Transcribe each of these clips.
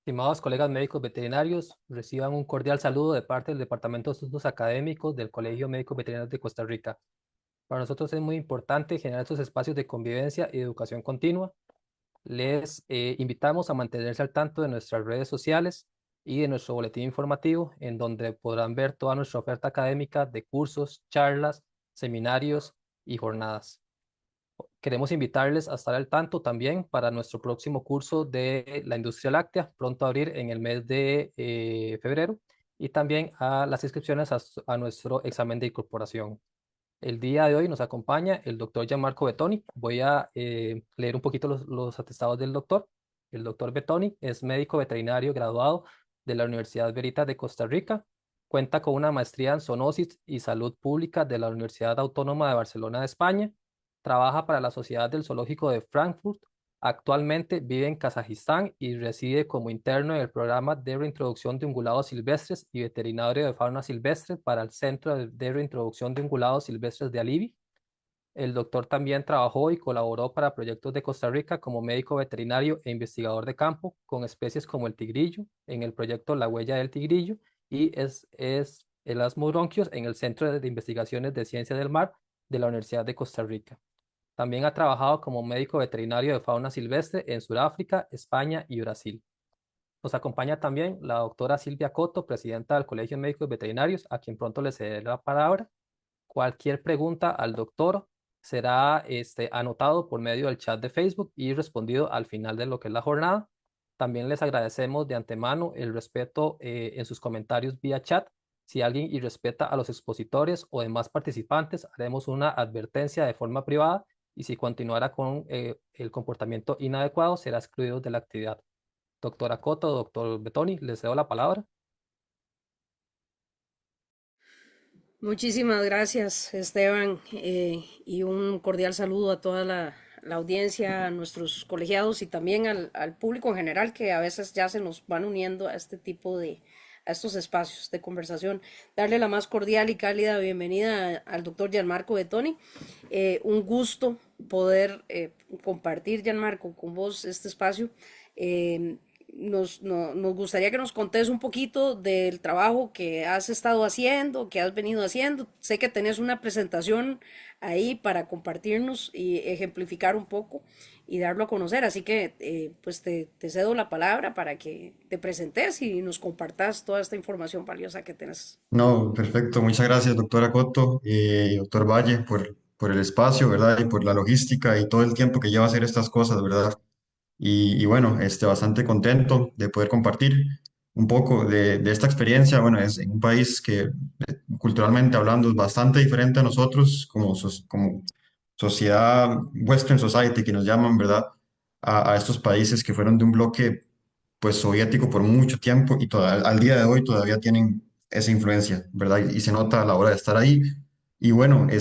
Estimados colegas médicos veterinarios, reciban un cordial saludo de parte del Departamento de Estudios Académicos del Colegio Médico Veterinario de Costa Rica. Para nosotros es muy importante generar estos espacios de convivencia y educación continua. Les invitamos a mantenerse al tanto de nuestras redes sociales y de nuestro boletín informativo, en donde podrán ver toda nuestra oferta académica de cursos, charlas, seminarios y jornadas. Queremos invitarles a estar al tanto también para nuestro próximo curso de la industria láctea, pronto a abrir en el mes de febrero, y también a las inscripciones a nuestro examen de incorporación. El día de hoy nos acompaña el doctor Gianmarco Bettoni. Voy a leer un poquito los atestados del doctor. El doctor Bettoni es médico veterinario graduado de la Universidad Veritas de Costa Rica. Cuenta con una maestría en zoonosis y salud pública de la Universidad Autónoma de Barcelona de España. Trabaja para la Sociedad del Zoológico de Frankfurt. Actualmente vive en Kazajistán y reside como interno en el programa de reintroducción de ungulados silvestres y veterinario de fauna silvestre para el Centro de Reintroducción de Ungulados Silvestres de Alivi. El doctor también trabajó y colaboró para proyectos de Costa Rica como médico veterinario e investigador de campo con especies como el tigrillo en el proyecto La Huella del Tigrillo y es el asmobronquios en el Centro de Investigaciones de Ciencia del Mar de la Universidad de Costa Rica. También ha trabajado como médico veterinario de fauna silvestre en Sudáfrica, España y Brasil. Nos acompaña también la doctora Silvia Coto, presidenta del Colegio de Médicos Veterinarios, a quien pronto le cederé la palabra. Cualquier pregunta al doctor será anotado por medio del chat de Facebook y respondido al final de lo que es la jornada. También les agradecemos de antemano el respeto en sus comentarios vía chat. Si alguien irrespeta a los expositores o demás participantes, haremos una advertencia de forma privada y si continuara con el comportamiento inadecuado, será excluido de la actividad. Doctora Coto, doctor Bettoni, les cedo la palabra. Muchísimas gracias, Esteban, y un cordial saludo a toda la audiencia, a nuestros colegiados y también al público en general que a veces ya se nos van uniendo a este tipo a estos espacios de conversación. Darle la más cordial y cálida bienvenida al doctor Gianmarco Bettoni. Un gusto poder compartir, Gianmarco, con vos este espacio. Eh, nos gustaría que nos contes un poquito del trabajo que has estado haciendo, que has venido haciendo. Sé que tenés una presentación ahí para compartirnos y ejemplificar un poco y darlo a conocer. Así que pues te cedo la palabra para que te presentes y nos compartas toda esta información valiosa que tenés. No, perfecto. Muchas gracias, doctora Coto y doctor Valle, por el espacio, ¿verdad? Y por la logística y todo el tiempo que lleva hacer estas cosas, ¿verdad? Y bueno, bastante contento de poder compartir un poco de esta experiencia. Bueno, es en un país que culturalmente hablando es bastante diferente a nosotros como sociedad, Western Society, que nos llaman, ¿verdad? A estos países que fueron de un bloque pues soviético por mucho tiempo y al día de hoy todavía tienen esa influencia, ¿verdad? Y se nota a la hora de estar ahí. Y bueno, y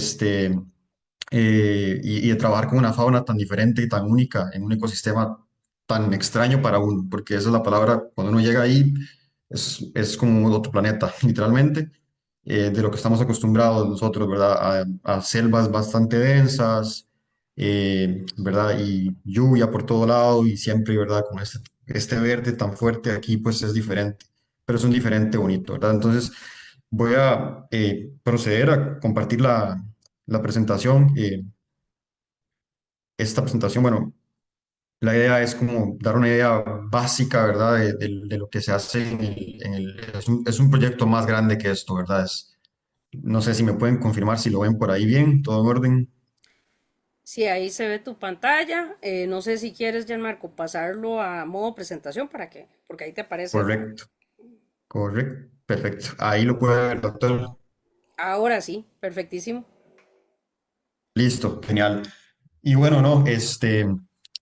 de trabajar con una fauna tan diferente y tan única en un ecosistema tan extraño para uno, porque esa es la palabra, cuando uno llega ahí, es como otro planeta, literalmente, de lo que estamos acostumbrados nosotros, ¿verdad? A selvas bastante densas, ¿verdad? Y lluvia por todo lado y siempre, ¿verdad? Con este verde tan fuerte aquí, pues es diferente, pero es un diferente bonito, ¿verdad? Entonces, voy a proceder a compartir la presentación. Esta presentación, bueno, la idea es como dar una idea básica, ¿verdad? De lo que se hace es un proyecto más grande que esto, ¿verdad? No sé si me pueden confirmar si lo ven por ahí bien, todo en orden. Sí, ahí se ve tu pantalla. No sé si quieres, Gianmarco, pasarlo a modo presentación porque ahí te aparece el. Correcto, correcto, perfecto. Ahí lo puede ver, doctor. Ahora sí, perfectísimo. Listo, genial. Y bueno, no,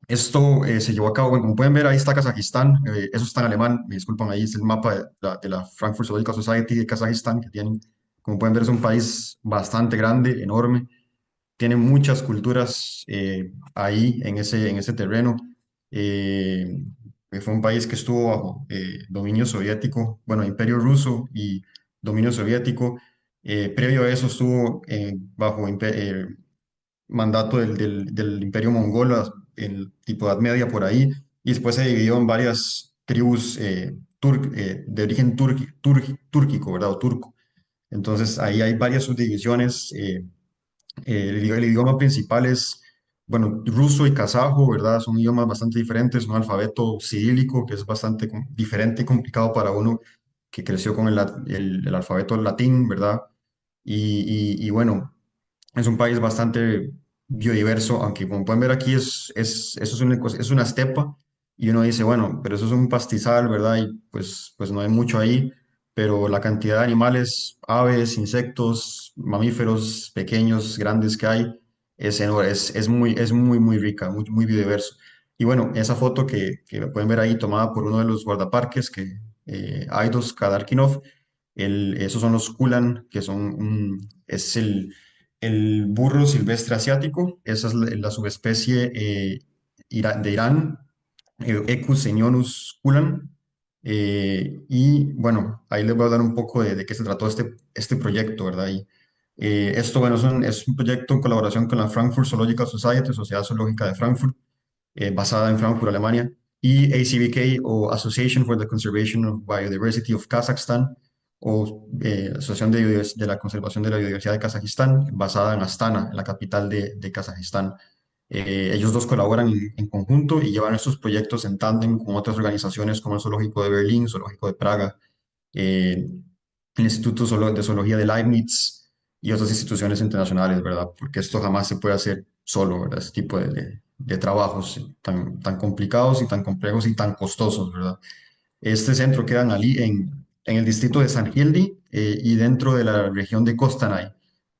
esto se llevó a cabo, bueno, como pueden ver, ahí está Kazajistán, eso está en alemán, me disculpan, ahí es el mapa de la Frankfurt Zoological Society de Kazajistán, que tienen, como pueden ver, es un país bastante grande, enorme, tiene muchas culturas ahí en ese terreno. Eh, Fue un país que estuvo bajo dominio soviético, bueno, imperio ruso y dominio soviético. Previo a eso estuvo bajo mandato del imperio mongol, en tipo Edad Media por ahí, y después se dividió en varias tribus de origen túrquico, ¿verdad? O turco. Entonces ahí hay varias subdivisiones. El idioma principal es, bueno, ruso y kazajo, ¿verdad? Son idiomas bastante diferentes, un alfabeto cirílico que es bastante diferente y complicado para uno que creció con el alfabeto latín, ¿verdad? Y bueno, es un país bastante biodiverso, aunque como pueden ver aquí eso es una estepa y uno dice, bueno, pero eso es un pastizal, ¿verdad? Y pues no hay mucho ahí, pero la cantidad de animales, aves, insectos, mamíferos pequeños, grandes que hay es muy rica, muy biodiverso. Y bueno, esa foto que pueden ver ahí tomada por uno de los guardaparques, Aidos Kadarkinov, esos son los Kulan, que es el burro silvestre asiático. Esa es la subespecie de Irán, Equus senionus Kulan. Y bueno, ahí les voy a hablar un poco de qué se trató este proyecto, ¿verdad? Esto, bueno, es un proyecto en colaboración con la Frankfurt Zoological Society, Sociedad Zoológica de Frankfurt, basada en Frankfurt, Alemania, y ACBK, o Association for the Conservation of Biodiversity of Kazakhstan, o Asociación de la Conservación de la Biodiversidad de Kazajistán, basada en Astana, en la capital de Kazajistán. Ellos dos colaboran en conjunto y llevan estos proyectos en tándem con otras organizaciones como el Zoológico de Berlín, Zoológico de Praga, eh, el Instituto de Zoología de Leibniz y otras instituciones internacionales, ¿verdad? Porque esto jamás se puede hacer solo, ¿verdad? Este tipo de trabajos tan complicados y tan complejos y tan costosos, ¿verdad? Este centro queda en el distrito de San Gildi y dentro de la región de Costanay.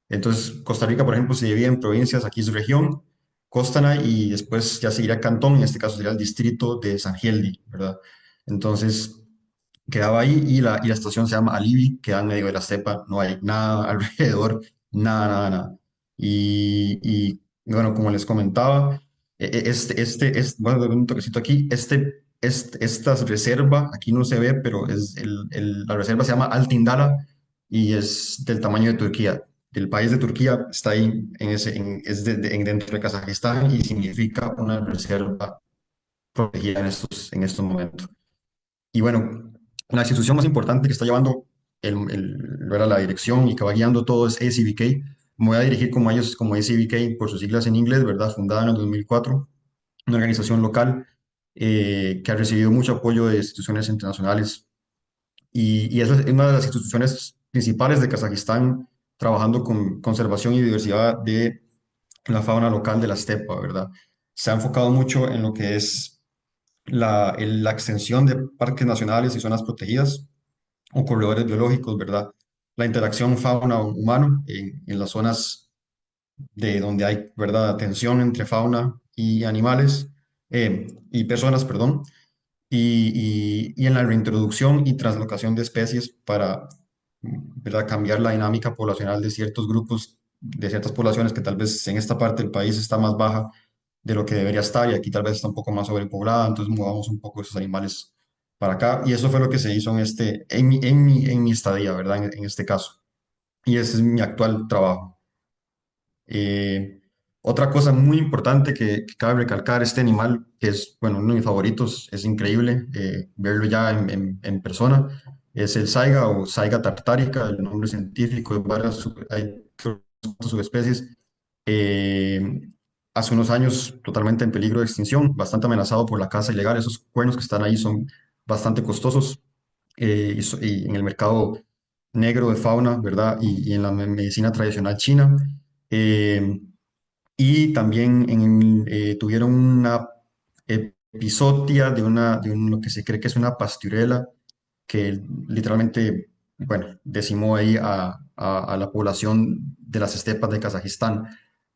Entonces, Costa Rica, por ejemplo, se divide en provincias, aquí es región, Costanay, y después ya seguirá cantón, en este caso sería el distrito de San Gildi, ¿verdad? Entonces, quedaba ahí y la estación se llama Alibi, queda en medio de la stepa, no hay nada alrededor, nada. Bueno, como les comentaba, voy a dar un toquecito aquí, esta reserva, aquí no se ve, pero la reserva se llama Altindala y es del tamaño de Turquía. El país de Turquía está ahí, dentro de Kazajistán y significa una reserva protegida en estos momentos. Y bueno, la institución más importante que está llevando ¿verdad? La dirección y que va guiando todo es ACBK. Me voy a dirigir como ellos, como ACBK por sus siglas en inglés, ¿verdad? Fundada en el 2004, una organización local que ha recibido mucho apoyo de instituciones internacionales y es una de las instituciones principales de Kazajistán trabajando con conservación y diversidad de la fauna local de la estepa, ¿verdad? Se ha enfocado mucho en lo que es la extensión de parques nacionales y zonas protegidas o corredores biológicos, ¿verdad? La interacción fauna-humano en las zonas de donde hay, ¿verdad?, tensión entre fauna y animales y personas, perdón, y en la reintroducción y translocación de especies para, ¿verdad?, cambiar la dinámica poblacional de ciertos grupos, de ciertas poblaciones que tal vez en esta parte del país está más baja de lo que debería estar y aquí tal vez está un poco más sobrepoblada, entonces movamos un poco esos animales para acá y eso fue lo que se hizo en mi estadía, ¿verdad? En este caso. Y ese es mi actual trabajo. Eh, Otra cosa muy importante que cabe recalcar, este animal, que es, bueno, uno de mis favoritos, es increíble verlo ya en persona, es el saiga o saiga tartárica, el nombre científico, hay subespecies. Eh, Hace unos años totalmente en peligro de extinción, bastante amenazado por la caza ilegal, esos cuernos que están ahí son bastante costosos y en el mercado negro de fauna, ¿verdad? Y en la medicina tradicional china. Eh, y también tuvieron una episodia lo que se cree que es una pasturela que literalmente, bueno, decimó ahí a la población de las estepas de Kazajistán.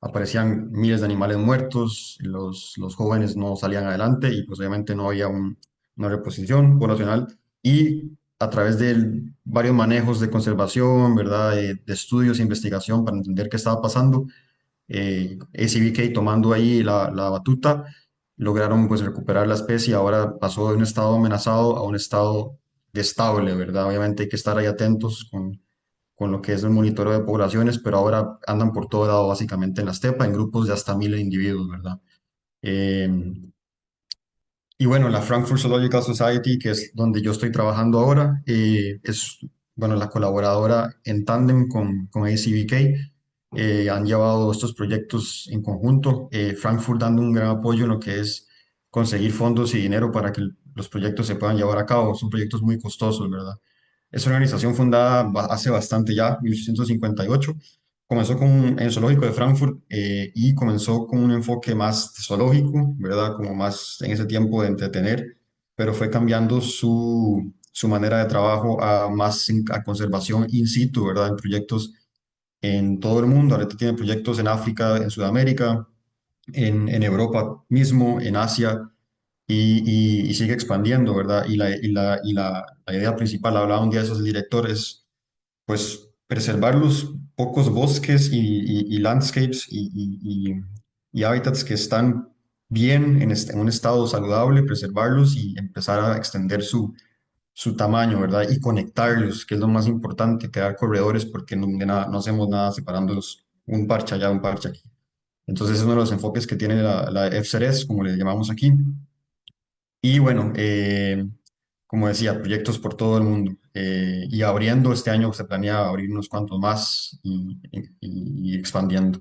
Aparecían miles de animales muertos, los jóvenes no salían adelante y pues obviamente no había una reposición poblacional y a través de varios manejos de conservación, ¿verdad? De estudios e investigación para entender qué estaba pasando, ACBK tomando ahí la batuta, lograron pues recuperar la especie, ahora pasó de un estado amenazado a un estado estable, ¿verdad? Obviamente hay que estar ahí atentos con lo que es el monitoreo de poblaciones, pero ahora andan por todo lado básicamente en la estepa, en grupos de hasta 1000 individuos, ¿verdad? Eh, Y bueno, la Frankfurt Zoological Society, que es donde yo estoy trabajando ahora, es, bueno, la colaboradora en tándem con ACBK. Han llevado estos proyectos en conjunto, Frankfurt dando un gran apoyo en lo que es conseguir fondos y dinero para que los proyectos se puedan llevar a cabo. Son proyectos muy costosos, ¿verdad? Es una organización fundada hace bastante ya, 1858. Comenzó en el zoológico de Frankfurt y comenzó con un enfoque más zoológico, ¿verdad? Como más en ese tiempo de entretener, pero fue cambiando su manera de trabajo a más a conservación in situ, ¿verdad? En proyectos en todo el mundo. Ahorita tiene proyectos en África, en Sudamérica, en Europa mismo, en Asia y sigue expandiendo, ¿verdad? La idea principal, hablaba un día de esos directores, pues preservar los pocos bosques y landscapes y hábitats que están bien en un estado saludable, preservarlos y empezar a extender su tamaño, ¿verdad? Y conectarlos, que es lo más importante, crear corredores porque no hacemos nada separándolos un parche allá, un parche aquí. Entonces es uno de los enfoques que tiene la FCRES, como le llamamos aquí. Y bueno, como decía, proyectos por todo el mundo. Y abriendo este año se planea abrir unos cuantos más y expandiendo.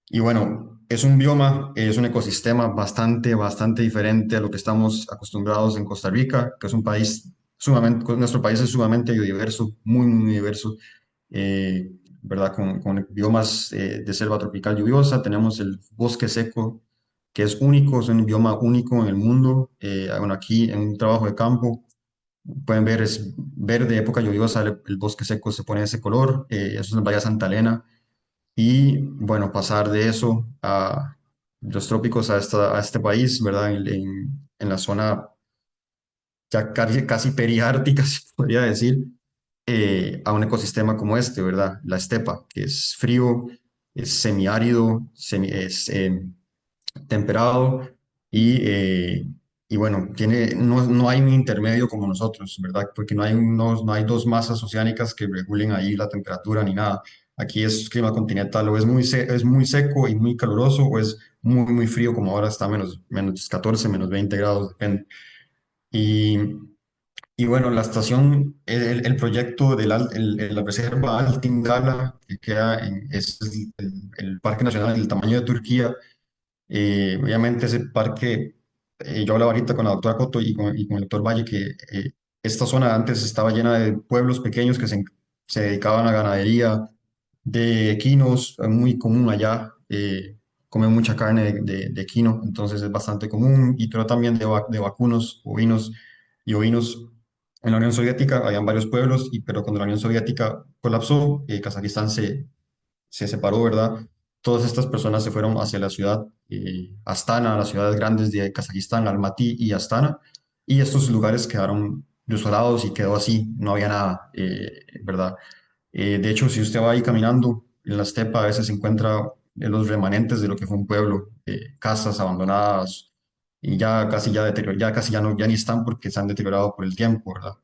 Y bueno, es un bioma, es un ecosistema bastante diferente a lo que estamos acostumbrados en Costa Rica, que es un país sumamente, nuestro país es sumamente biodiverso, muy diverso, eh, ¿verdad? Con biomas de selva tropical lluviosa, tenemos el bosque seco, que es único, es un bioma único en el mundo. Bueno, aquí en un trabajo de campo, pueden ver, es verde, época lluviosa, el bosque seco se pone de ese color, eso es en Bahía Santa Elena. Y bueno, pasar de eso a los trópicos a este país, ¿verdad? En la zona ya casi periártica, se podría decir, a un ecosistema como este, ¿verdad? La estepa, que es frío, es semiárido, es temperado y bueno, no hay un intermedio como nosotros, ¿verdad? Porque no hay dos masas oceánicas que regulen ahí la temperatura ni nada. Aquí es clima continental, o es es muy seco y muy caluroso, o es muy frío, como ahora está menos 14, menos 20 grados, depende. Y, y bueno, la estación, el proyecto de la reserva Altingala, que queda es el Parque Nacional del tamaño de Turquía. Obviamente ese parque, yo hablaba ahorita con la doctora Coto y con el doctor Valle que esta zona antes estaba llena de pueblos pequeños que se dedicaban a ganadería de equinos, muy común allá, comen mucha carne de equino, entonces es bastante común, y pero también de vacunos, ovinos y ovinos. En la Unión Soviética habían varios pueblos, pero cuando la Unión Soviética colapsó, Kazajistán se separó, ¿verdad? Todas estas personas se fueron hacia la ciudad Astana, las ciudades grandes de Kazajistán, Almaty y Astana, y estos lugares quedaron desolados y quedó así, no había nada, ¿verdad? De hecho, si usted va ahí caminando en la estepa, a veces se encuentra los remanentes de lo que fue un pueblo, casas abandonadas y ya casi ya deteriorado, ya casi ya no, ya ni están porque se han deteriorado por el tiempo, ¿verdad?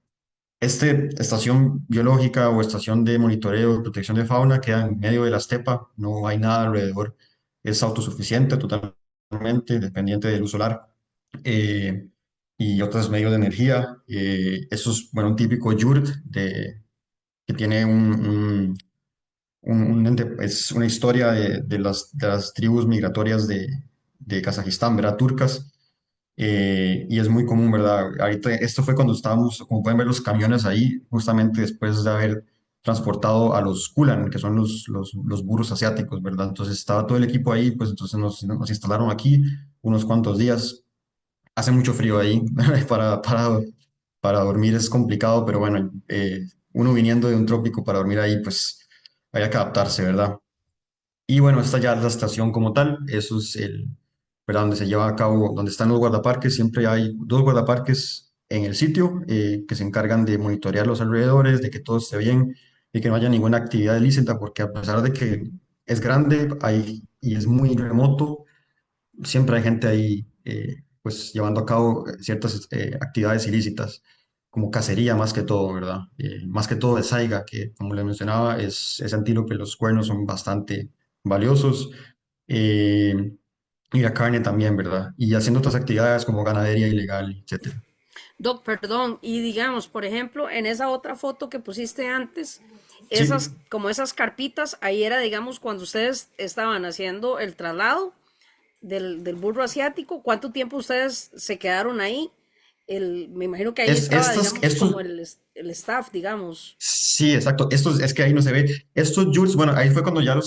Estación biológica o estación de monitoreo y protección de fauna queda en medio de la estepa, no hay nada alrededor, es autosuficiente totalmente, dependiente de luz solar eh, y otros medios de energía. Eso es, bueno, un típico yurt que tiene es una historia de las tribus migratorias de Kazajistán, ¿verdad? Turcas, y es muy común, ¿verdad? Ahorita, esto fue cuando estábamos, como pueden ver, los camiones ahí, justamente después de haber transportado a los Kulan, que son los burros asiáticos, ¿verdad? Entonces estaba todo el equipo ahí, pues entonces nos instalaron aquí unos cuantos días. Hace mucho frío ahí, para dormir es complicado, pero bueno, uno viniendo de un trópico para dormir ahí, pues hay que adaptarse, ¿verdad? Y bueno, esta ya es la estación como tal, eso es ¿verdad? Donde se lleva a cabo, donde están los guardaparques, siempre hay dos guardaparques en el sitio que se encargan de monitorear los alrededores, de que todo esté bien y que no haya ninguna actividad ilícita, porque a pesar de que es grande y es muy remoto, siempre hay gente ahí pues llevando a cabo ciertas actividades ilícitas, como cacería más que todo, ¿verdad? Más que todo de saiga, que como le mencionaba, es antílope, los cuernos son bastante valiosos. Eh, y la carne también, ¿verdad? Y haciendo otras actividades como ganadería ilegal, etcétera. Doc, perdón, y digamos, por ejemplo, en esa otra foto que pusiste antes, Sí, esas, como esas carpitas, ahí era, digamos, cuando ustedes estaban haciendo el traslado del burro asiático, ¿cuánto tiempo ustedes se quedaron ahí? Me imagino que ahí estaba, digamos, como estos, el staff, digamos. sí, exacto. Estos, es que ahí no se ve. Estos yurts, bueno, ahí fue cuando ya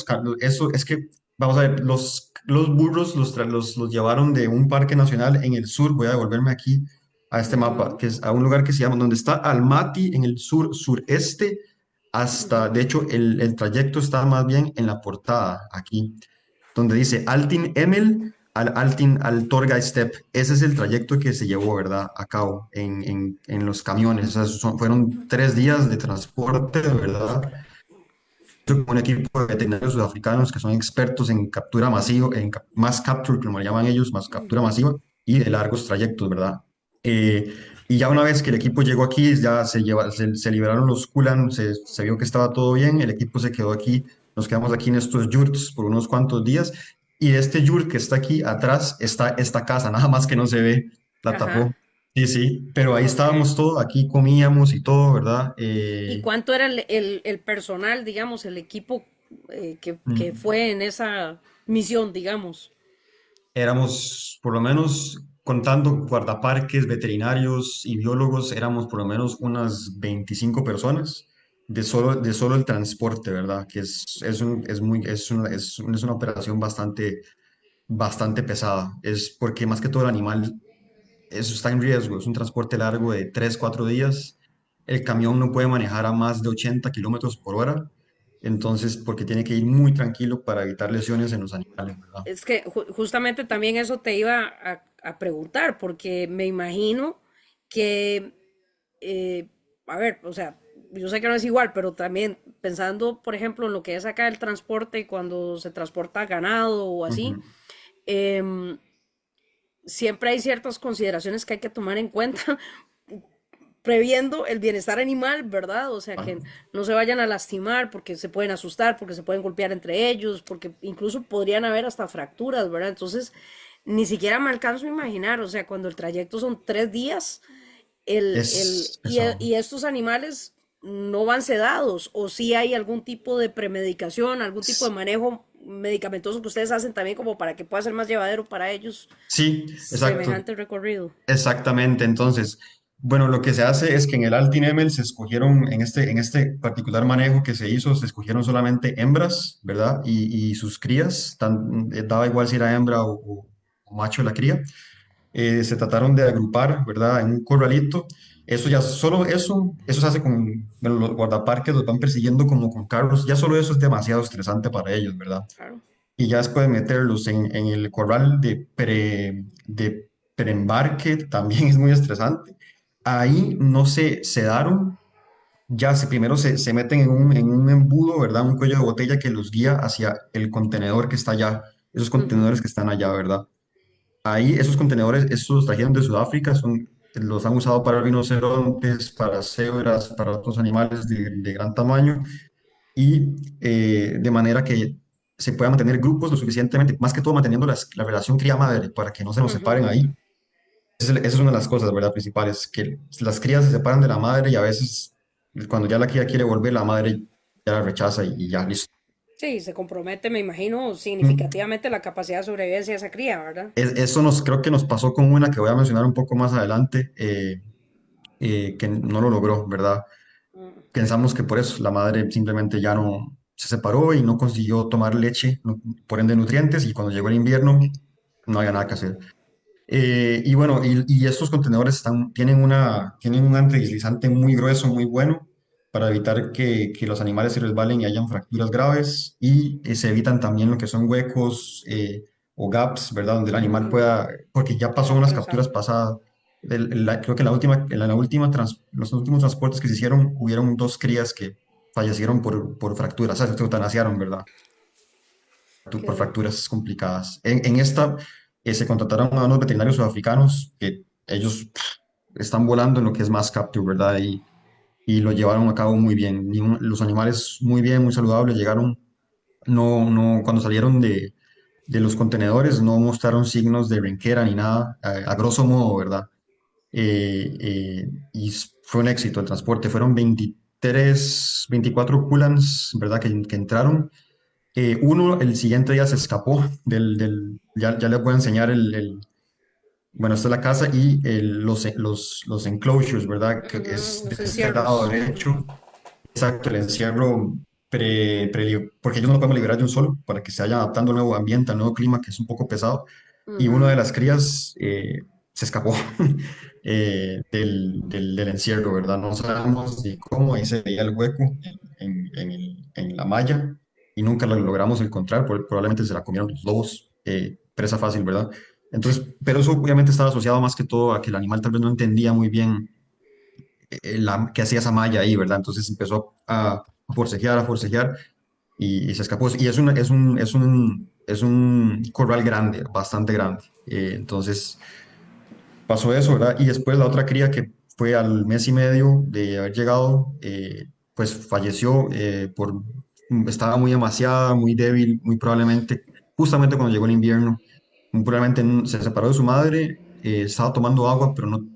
eso, es que, vamos a ver, los burros los llevaron de un parque nacional en el sur. Voy a devolverme aquí a este mapa, Ujú, que es a un lugar que se llama, donde está Almaty, en el sureste, hasta, ujú. de hecho, el trayecto está más bien en la portada, aquí donde dice Altin Emel al Altin al Torga Step. Ese es el trayecto que se llevó, ¿verdad? A cabo en los camiones. O sea, fueron 3 días de transporte, ¿verdad? Un equipo de veterinarios sudafricanos que son expertos en captura masiva, mass capture, como le llaman ellos, más captura masiva y de largos trayectos, ¿verdad? Eh, y ya una vez que el equipo llegó aquí, ya se liberaron los Kulan, se vio que estaba todo bien, el equipo se quedó aquí, nos quedamos aquí en estos yurts por unos cuantos días, y de este yurt que está aquí atrás está esta casa, nada más que no se ve, la Ajá, tapó. Sí, sí, pero ahí ok. estábamos todos, aquí comíamos y todo, ¿verdad? ¿Y cuánto era el personal, digamos, el equipo que Mm. fue en esa misión, digamos? Éramos, por lo menos, contando guardaparques, veterinarios y biólogos, éramos por lo menos unas 25 personas de solo el transporte, ¿verdad? Que es una operación bastante pesada. Es porque más que todo el animal eso está en riesgo. Es un transporte largo de 3, 4 días. El camión no puede manejar a más de 80 kilómetros por hora. Entonces, porque tiene que ir muy tranquilo para evitar lesiones en los animales, ¿verdad? Es que justamente también eso te iba a preguntar, porque me imagino que, eh, a ver, o sea, yo sé que no es igual, pero también pensando, por ejemplo, en lo que es acá el transporte, cuando se transporta ganado o así, Ujú. em, siempre hay ciertas consideraciones que hay que tomar en cuenta previendo el bienestar animal, ¿verdad? O sea, Ah, que no se vayan a lastimar porque se pueden asustar, porque se pueden golpear entre ellos, porque incluso podrían haber hasta fracturas, ¿verdad? Entonces, ni siquiera me alcanzo a imaginar, o sea, cuando el trayecto son 3 días, es pesado. y estos animales no van sedados, o si hay algún tipo de premedicación, algún tipo de manejo medicamentoso que ustedes hacen también como para que pueda ser más llevadero para ellos Sí, exacto, semejante recorrido. exactamente. Entonces, bueno, lo que se hace es que en el Altinemel se escogieron, en este particular manejo que se hizo, se escogieron solamente hembras, ¿verdad? Y sus crías, daba igual si era hembra o macho la cría. Se trataron de agrupar, ¿verdad? En un corralito. Eso ya, solo eso se hace con, bueno, los guardaparques los van persiguiendo como con carros. Ya solo eso es demasiado estresante para ellos, ¿verdad? Claro. Y ya después de meterlos en el corral de preembarque también es muy estresante. Ahí no se sedaron, primero se meten en un embudo, ¿verdad? Un cuello de botella que los guía hacia el contenedor que está allá, esos Ujú. contenedores que están allá, ¿verdad? Ahí esos contenedores, estos los trajeron de Sudáfrica, los han usado para rinocerontes, para cebras, para otros animales de gran tamaño y de manera que se puedan mantener grupos lo suficientemente, más que todo manteniendo la relación cría-madre para que no se nos separen Ujú. ahí. Esa es una de las cosas, ¿verdad? Principales, que las crías se separan de la madre y a veces cuando ya la cría quiere volver, la madre ya la rechaza y ya, listo. Sí, se compromete, me imagino, Mm. significativamente la capacidad de sobrevivencia de esa cría, ¿verdad? Eso creo que nos pasó con una que voy a mencionar un poco más adelante, que no lo logró, ¿verdad? Mm, Pensamos que por eso la madre simplemente ya no se separó y no consiguió tomar leche, por ende nutrientes, y cuando llegó el invierno no había nada que hacer. Y bueno, y estos contenedores tienen un antideslizante muy grueso, muy bueno, para evitar que los animales se resbalen y hayan fracturas graves, y se evitan también lo que son huecos o gaps, ¿verdad? Donde el animal ujú. pueda, porque ya pasó Pasar unas por el capturas saco. pasadas. Creo que los últimos transportes que se hicieron, hubieron 2 crías que fallecieron por fracturas, o sea, se eutanasiaron, ¿verdad? Qué Por duro. fracturas complicadas. En esta se contrataron a unos veterinarios sudafricanos que ellos están volando en lo que es mass capture, ¿verdad? Y lo llevaron a cabo muy bien. Los animales muy bien, muy saludables, llegaron, no, no, cuando salieron de los contenedores no mostraron signos de rinquera ni nada, a grosso modo, ¿verdad? Fue un éxito el transporte. Fueron 23, 24 coolants, ¿verdad? Que entraron. Uno, el siguiente día se escapó ya les voy a enseñar bueno, esta es la casa y los enclosures, ¿verdad? Que es Ujú, de los este lado encierros. derecho. Exacto, el encierro porque ellos no lo podemos liberar de un solo para que se vaya adaptando al nuevo ambiente, al nuevo clima, que es un poco pesado. Y una de Ujú. las crías se escapó del encierro, ¿verdad? No sabemos ni cómo, ahí se veía el hueco en la malla y nunca lo logramos encontrar, probablemente se la comieron los lobos, presa fácil, ¿verdad? Entonces, pero eso obviamente estaba asociado más que todo a que el animal tal vez no entendía muy bien que hacía esa malla ahí, ¿verdad? Entonces empezó a forcejear y se escapó. Y es un corral grande, bastante grande. Entonces pasó eso, ¿verdad? Y después la otra cría que fue al mes y medio de haber llegado, pues falleció estaba muy amaciada, muy débil, muy probablemente, justamente cuando llegó el invierno, muy probablemente se separó de su madre, estaba tomando agua, pero no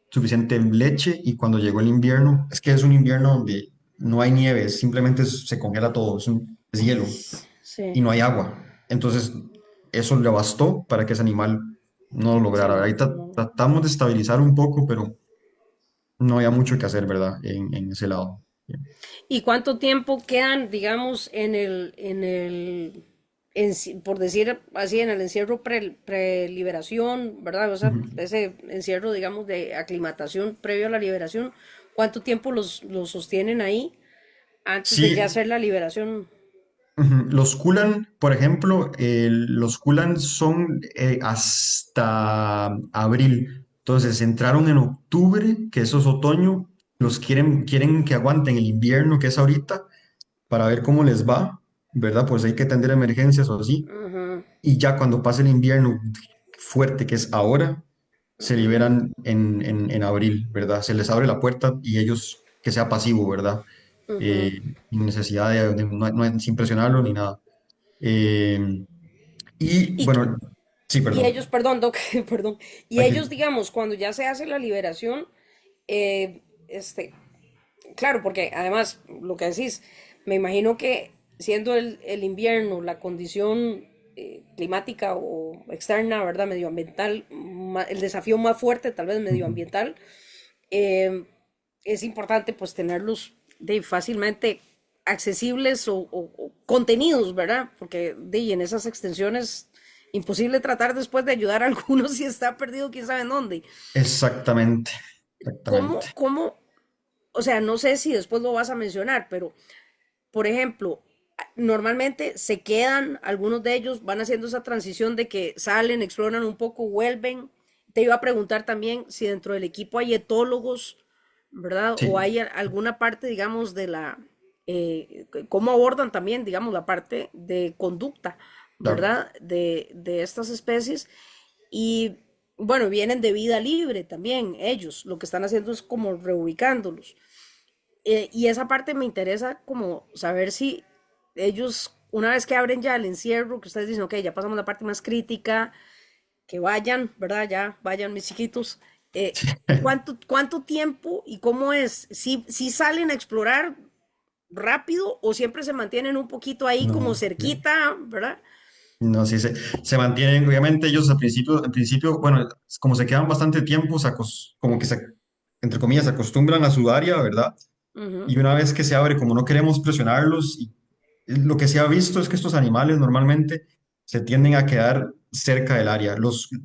suficiente leche, y cuando llegó el invierno, es que es un invierno donde no hay nieve, simplemente se congela todo, es hielo y Sí, no hay agua. Entonces, eso le bastó para que ese animal no lo sí, lograra. no, Ahorita no. tratamos de estabilizar un poco, pero no había mucho que hacer, ¿verdad? En ese lado. ¿Y cuánto tiempo quedan, digamos, por decir así, en el encierro preliberación, ¿verdad? O sea, Ujú. ese encierro, digamos, de aclimatación previo a la liberación, ¿cuánto tiempo los sostienen ahí antes de ya Sí, hacer la liberación? ujú. Los Kulan, por ejemplo, los Kulan son hasta abril. Entonces, entraron en octubre, que eso es otoño. Quieren que aguanten el invierno, que es ahorita, para ver cómo les va, ¿verdad? Pues hay que atender emergencias o así. Ujú, Y ya cuando pase el invierno fuerte, que es ahora, se ujú, liberan en abril, ¿verdad? Se les abre la puerta y ellos, que sea pasivo, ¿verdad? ujú. Sin necesidad sin presionarlo ni nada. Eh, y Y, bueno, sí, y perdón. ellos, perdón, Doc, perdón, y ellos, Tranquilo. digamos, cuando ya se hace la liberación, eh, este, claro, porque además, lo que decís, me imagino que siendo el invierno, la condición climática o externa, ¿verdad? Medioambiental, el desafío más fuerte, tal vez Ujú. medioambiental, eh, es importante pues tenerlos de fácilmente accesibles o contenidos, ¿verdad? Porque en esas extensiones imposible tratar después de ayudar a algunos si está perdido quién sabe en dónde. Exactamente, exactamente. ¿Cómo, o sea, no sé si después lo vas a mencionar, pero por ejemplo, normalmente se quedan, algunos de ellos van haciendo esa transición de que salen, exploran un poco, vuelven. Te iba a preguntar también si dentro del equipo hay etólogos, ¿verdad? O Sí, hay alguna parte, digamos, cómo abordan también, digamos, la parte de conducta, claro. ¿verdad? De estas especies. Y bueno, vienen de vida libre también ellos. Lo que están haciendo es como reubicándolos. Y esa parte me interesa como saber si ellos, una vez que abren ya el encierro, que ustedes dicen, ok, ya pasamos la parte más crítica, que vayan, ¿verdad? Ya vayan mis chiquitos. ¿Cuánto tiempo y cómo es? ¿Si salen a explorar rápido o siempre se mantienen un poquito ahí como No. cerquita, ¿verdad? No, sí, se mantienen, obviamente ellos al principio, bueno, como se quedan bastante tiempo, como que entre comillas, se acostumbran a su área, ¿verdad? Ujú, Y una vez que se abre, como no queremos presionarlos, y lo que se ha visto es que estos animales normalmente se tienden a quedar cerca del área.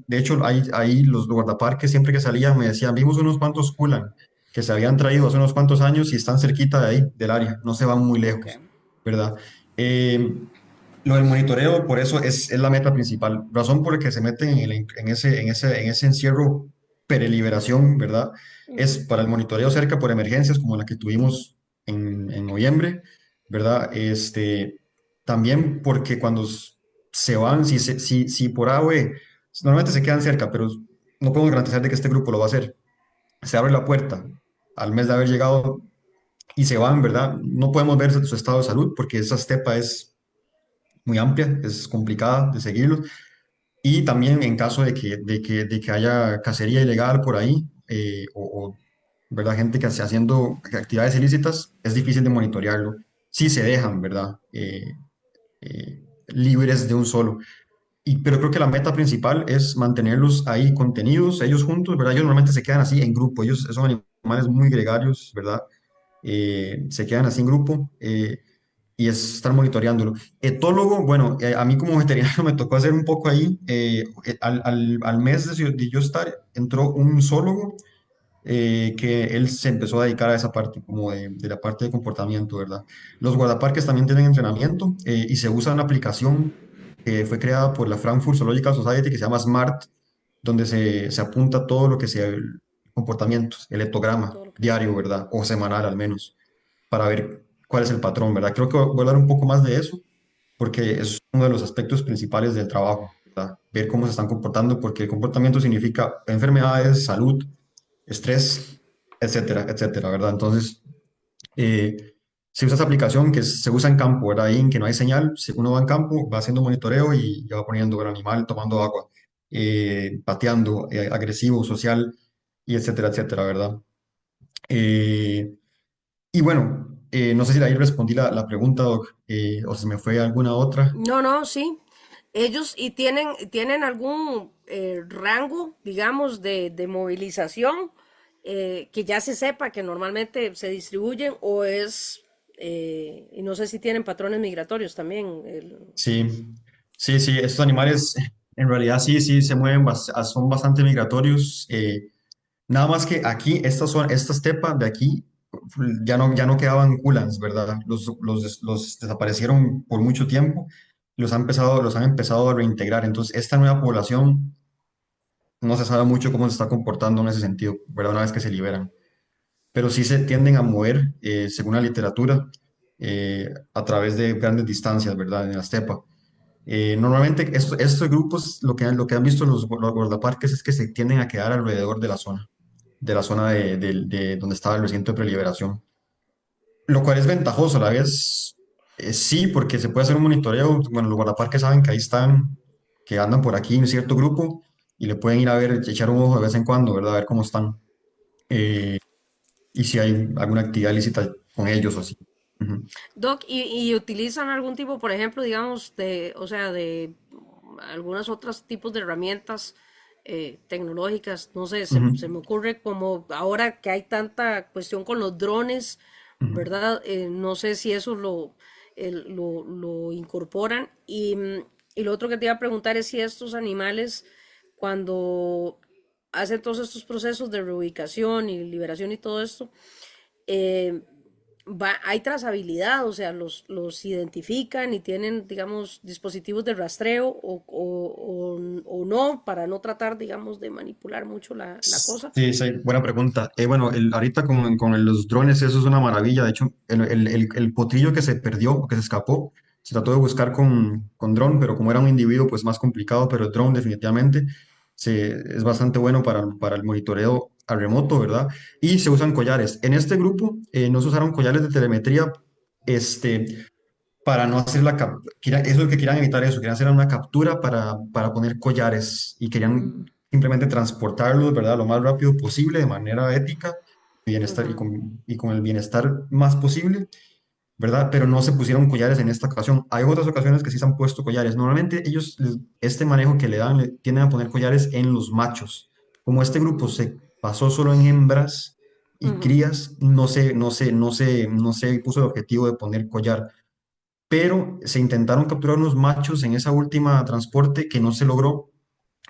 De hecho, ahí los guardaparques siempre que salían me decían, vimos unos cuantos culan que se habían traído hace unos cuantos años y están cerquita de ahí, del área, no se van muy ok. lejos, ¿verdad? Eh, lo del monitoreo, por eso es la meta principal, razón por la que se meten en ese encierro pereliberación, ¿verdad? Es para el monitoreo cerca por emergencias como la que tuvimos en noviembre, ¿verdad? También porque cuando se van, si por AVE, normalmente se quedan cerca, pero no podemos garantizar de que este grupo lo va a hacer. Se abre la puerta al mes de haber llegado y se van, ¿verdad? No podemos ver su estado de salud porque esa estepa es muy amplia, es complicada de seguirlos. Y también en caso de que haya cacería ilegal por ahí, ¿verdad? Gente que esté haciendo actividades ilícitas, es difícil de monitorearlo. Si se dejan, ¿verdad? Libres de un solo. Pero creo que la meta principal es mantenerlos ahí contenidos, ellos juntos, ¿verdad? Ellos normalmente se quedan así en grupo, ellos son animales muy gregarios, ¿verdad? Se quedan así en grupo y es estar monitoreándolo. Etólogo, bueno, a mí como veterinario me tocó hacer un poco ahí, al mes de yo estar, entró un zoólogo que él se empezó a dedicar a esa parte, como de la parte de comportamiento, ¿verdad? Los guardaparques también tienen entrenamiento y se usa una aplicación que fue creada por la Frankfurt Zoological Society que se llama SMART, donde se apunta todo lo que sea el comportamientos, el etograma todo lo que es. diario, ¿verdad? O semanal al menos, para ver cuál es el patrón, ¿verdad? Creo que voy a hablar un poco más de eso, porque es uno de los aspectos principales del trabajo, ¿verdad? Ver cómo se están comportando, porque el comportamiento significa enfermedades, salud, estrés, etcétera, etcétera, ¿verdad? Entonces, se usa esa aplicación se usa en campo, ¿verdad? Ahí en que no hay señal, uno va en campo, va haciendo monitoreo y ya va poniendo el animal tomando agua, pateando, agresivo, social, y etcétera, etcétera, ¿verdad? Eh, y bueno, no sé si ahí respondí la pregunta, Doc, o si me fue alguna otra. No, no, sí. Ellos y tienen algún rango, digamos, de movilización que ya se sepa que normalmente se distribuyen o es, y no sé si tienen patrones migratorios también. Sí, sí, sí, estos animales en realidad sí, sí se mueven, son bastante migratorios. Nada más que aquí, esta estepa de aquí, ya no quedaban culans, ¿verdad? Los desaparecieron por mucho tiempo, los han empezado a reintegrar. Entonces, esta nueva población no se sabe mucho cómo se está comportando en ese sentido, ¿verdad? Una vez que se liberan. Pero sí se tienden a mover, según la literatura, a través de grandes distancias, ¿verdad? En la estepa. Normalmente estos grupos, lo que han visto los guardaparques es que se tienden a quedar alrededor de la zona de donde estaba el recinto de preliberación. Lo cual es ventajoso a la vez, sí, porque se puede hacer un monitoreo. Bueno, los guardaparques saben que ahí están, que andan por aquí en cierto grupo y le pueden ir a ver, echar un ojo de vez en cuando, ¿verdad? A ver cómo están. Y si hay alguna actividad ilícita con ellos o así. Ujú, Doc, y utilizan algún tipo, por ejemplo, digamos, o sea, de algunos otros tipos de herramientas tecnológicas, no sé, ujú, se me ocurre como ahora que hay tanta cuestión con los drones, ujú. ¿verdad? No sé si eso lo incorporan. Y lo otro que te iba a preguntar es si estos animales, cuando hacen todos estos procesos de reubicación y liberación y todo esto, eh, hay trazabilidad, o sea, los identifican y tienen, digamos, dispositivos de rastreo o no, para no tratar, digamos, de manipular mucho la cosa. Sí, sí, buena pregunta. Bueno, ahorita los drones eso es una maravilla. De hecho, el potrillo que se perdió o que se escapó, se trató de buscar con dron, pero como era un individuo, pues más complicado, pero el dron definitivamente es bastante bueno para el monitoreo a remoto, ¿verdad? Y se usan collares. En este grupo no se usaron collares de telemetría, este, para no hacer eso es lo que querían evitar eso, querían hacer una captura para poner collares y querían Mm, simplemente transportarlos, ¿verdad? Lo más rápido posible, de manera ética, bienestar, ujú, y con el bienestar más posible, ¿verdad? Pero no se pusieron collares en esta ocasión. Hay otras ocasiones que sí se han puesto collares. Normalmente ellos, este manejo que le dan, tienden a poner collares en los machos. Como este grupo se basó solo en hembras y ujú, crías, no se puso el objetivo de poner collar, pero se intentaron capturar unos machos en esa última transporte que no se logró,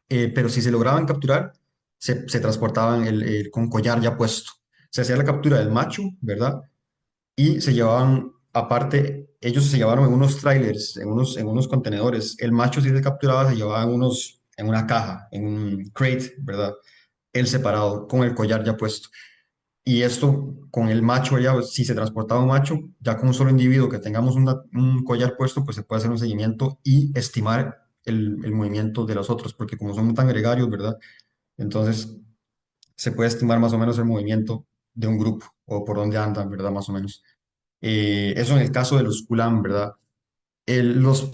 pero si se lograban capturar, se transportaban con collar ya puesto. Se hacía la captura del macho, ¿verdad? Y se llevaban, aparte, ellos se llevaron en unos trailers, en unos contenedores. El macho si se capturaba se llevaba en una caja, en un crate, ¿verdad? El separado, con el collar ya puesto. Y esto con el macho ya, si se transportaba un macho, ya con un solo individuo que tengamos un collar puesto, pues se puede hacer un seguimiento y estimar el movimiento de los otros, porque como son tan gregarios, ¿verdad? Entonces se puede estimar más o menos el movimiento de un grupo o por dónde andan, ¿verdad? Más o menos. Eso en el caso de los Kulan, ¿verdad? esos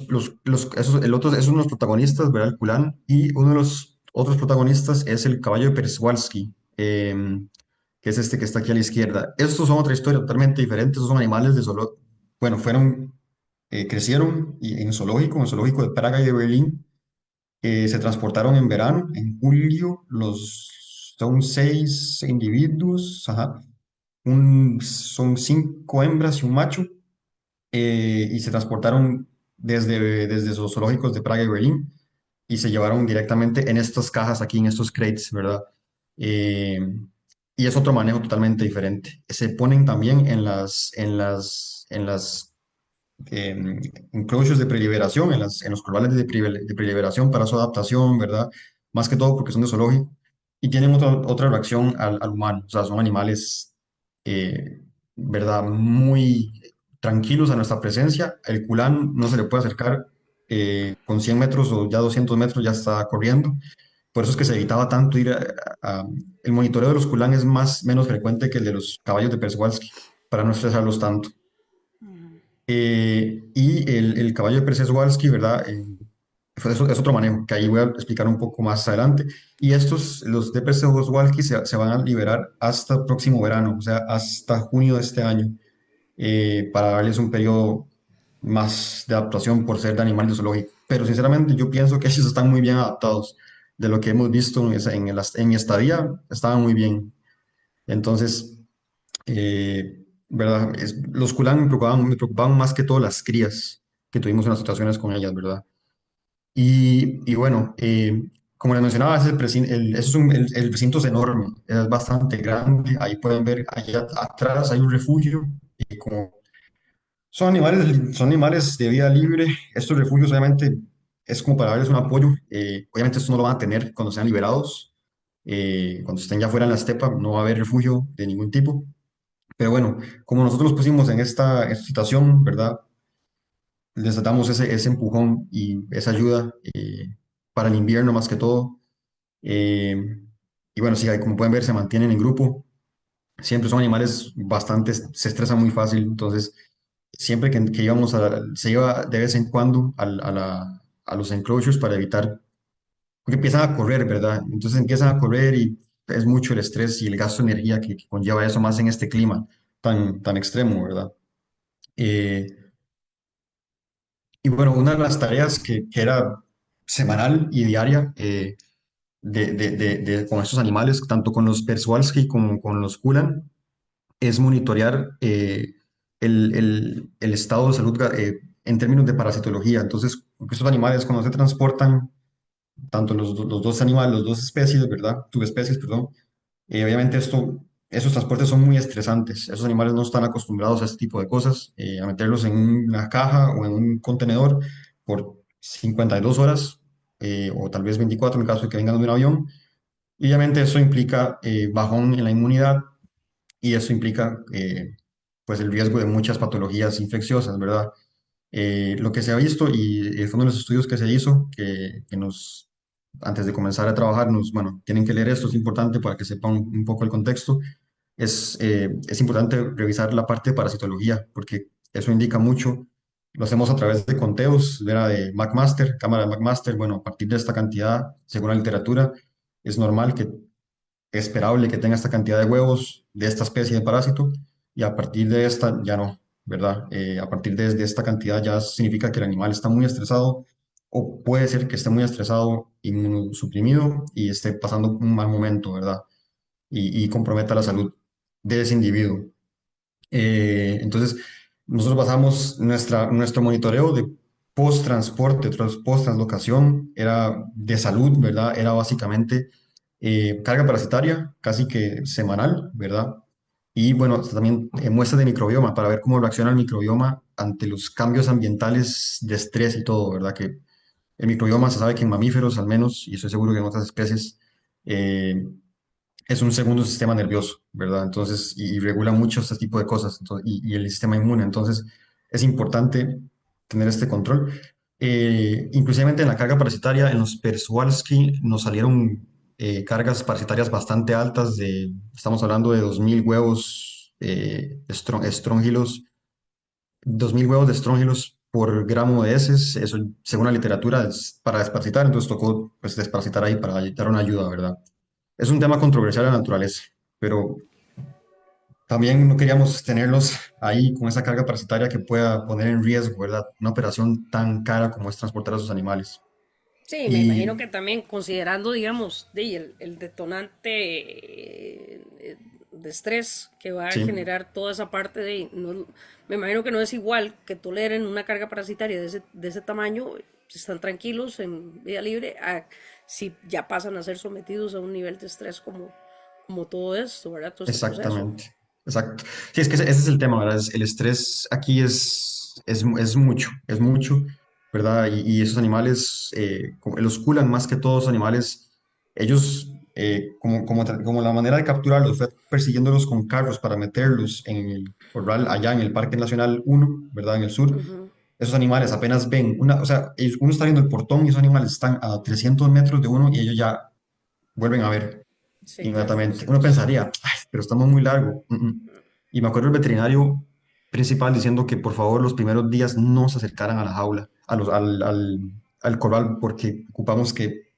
son los protagonistas, ¿verdad? El culán, y uno de los otros protagonistas es el caballo de Przewalski, que es este que está aquí a la izquierda. Estos son otra historia totalmente diferente. Estos son animales de zoológico. Bueno, crecieron en el zoológico de Praga y de Berlín. Se transportaron en verano, en julio. Son 6 individuos, ajá. Son 5 hembras y un macho, y se transportaron desde los zoológicos de Praga y Berlín y se llevaron directamente en estas cajas aquí, en estos crates, ¿verdad? Eh, y es otro manejo totalmente diferente. Se ponen también en las eh, enclosures de preliberación, en los corrales de preliberación para su adaptación, ¿verdad? Más que todo porque son de zoológico y tienen otra reacción al humano. O sea, son animales, eh, ¿verdad? Muy tranquilos a nuestra presencia. El culán no se le puede acercar, con 100 metros o ya 200 metros ya está corriendo. Por eso es que se evitaba tanto el monitoreo de los culán es menos frecuente que el de los caballos de Przewalski, para no estresarlos tanto. Y el caballo de Przewalski, ¿verdad? Eso es otro manejo, que ahí voy a explicar un poco más adelante. Y los de Przewalski se van a liberar hasta el próximo verano, o sea, hasta junio de este año, para darles un periodo más de adaptación por ser de animal de zoológico. Pero sinceramente yo pienso que ellos están muy bien adaptados. De lo que hemos visto en mi estadía, estaban muy bien. Entonces, ¿verdad? Los culán me preocupaban más que todo las crías que tuvimos en las situaciones con ellas, ¿verdad? Y bueno, como les mencionaba, el recinto es enorme, es bastante grande. Ahí pueden ver, allá atrás hay un refugio. Como son animales de vida libre. Estos refugios obviamente es como para darles un apoyo. Obviamente esto no lo van a tener cuando sean liberados. Cuando estén ya fuera en la estepa no va a haber refugio de ningún tipo. Pero bueno, como nosotros los pusimos en esta situación, ¿verdad? Les damos ese empujón y esa ayuda, para el invierno más que todo. Eh, y bueno, sí, ahí como pueden ver, se mantienen en grupo. Siempre son animales bastante, se estresan muy fácil. Entonces, siempre que íbamos se iba de vez en cuando a los enclosures para evitar, porque empiezan a correr, ¿verdad? Entonces empiezan a correr y es mucho el estrés y el gasto de energía que conlleva eso más en este clima tan extremo, ¿verdad? Eh, y bueno, una de las tareas que era semanal y diaria, con estos animales, tanto con los Perswalski como con los Kulan, es monitorear, el estado de salud, en términos de parasitología. Entonces, estos animales cuando se transportan, tanto los dos animales, los dos especies, ¿verdad? Subespecies, perdón. Obviamente esos transportes son muy estresantes. Esos animales no están acostumbrados a este tipo de cosas, a meterlos en una caja o en un contenedor por 52 horas, o tal vez 24 en caso de que vengan de un avión. Y obviamente eso implica, bajón en la inmunidad, y eso implica, pues el riesgo de muchas patologías infecciosas, ¿verdad? Lo que se ha visto, y fue uno de los estudios que se hizo, antes de comenzar a trabajar, bueno, tienen que leer esto, es importante para que sepan un poco el contexto. Es importante revisar la parte de parasitología, porque eso indica mucho. Lo hacemos a través de conteos, ¿verdad? De McMaster, cámara de McMaster. Bueno, a partir de esta cantidad, según la literatura, es normal, esperable que tenga esta cantidad de huevos de esta especie de parásito, y a partir de esta ya no, ¿verdad? A partir de esta cantidad ya significa que el animal está muy estresado, o puede ser que esté muy estresado, inmunosuprimido, y esté pasando un mal momento, ¿verdad? Y comprometa la salud de ese individuo. Entonces, nosotros basamos nuestro monitoreo de post-transporte, post-translocación, era de salud, ¿verdad? Era básicamente, carga parasitaria, casi que semanal, ¿verdad? Y bueno, también, muestras de microbioma para ver cómo reacciona el microbioma ante los cambios ambientales de estrés y todo, ¿verdad? Que el microbioma se sabe que en mamíferos al menos, y estoy seguro que en otras especies, eh, es un segundo sistema nervioso, ¿verdad? Entonces, y regula mucho este tipo de cosas, y el sistema inmune. Entonces, es importante tener este control. Inclusivamente en la carga parasitaria, en los Perswalski nos salieron, cargas parasitarias bastante altas, estamos hablando de 2.000 huevos, estróngilos, 2.000 huevos de estróngilos por gramo de heces, eso según la literatura es para desparasitar, entonces tocó pues desparasitar ahí para dar una ayuda, ¿verdad? Es un tema controversial en la naturaleza, pero también no queríamos tenerlos ahí con esa carga parasitaria que pueda poner en riesgo, ¿verdad? Una operación tan cara como es transportar a esos animales. Sí, me imagino Y que también considerando, digamos, el detonante de estrés que va a sí, generar toda esa parte no, me imagino que no es igual que toleren una carga parasitaria de ese tamaño, si están tranquilos en vida libre, a si ya pasan a ser sometidos a un nivel de estrés como todo esto, ¿verdad? Todo este proceso. exactamente. Exacto. Sí, es que ese es el tema, ¿verdad? El estrés aquí es mucho, ¿verdad? Y esos animales, como los culan más que todos los animales, ellos, como la manera de capturarlos fue persiguiéndolos con carros para meterlos en el corral allá en el Parque Nacional uno, ¿verdad? En el sur. Ujú. Esos animales apenas ven o sea, uno está viendo el portón y esos animales están a 300 metros de uno y ellos ya vuelven a ver Sí, claro, inmediatamente. Uno pobrecillos. pensaría, "Ay, pero estamos muy largo". Y me acuerdo el veterinario principal diciendo que por favor los primeros días no se acercaran a la jaula, al corral, porque ocupamos que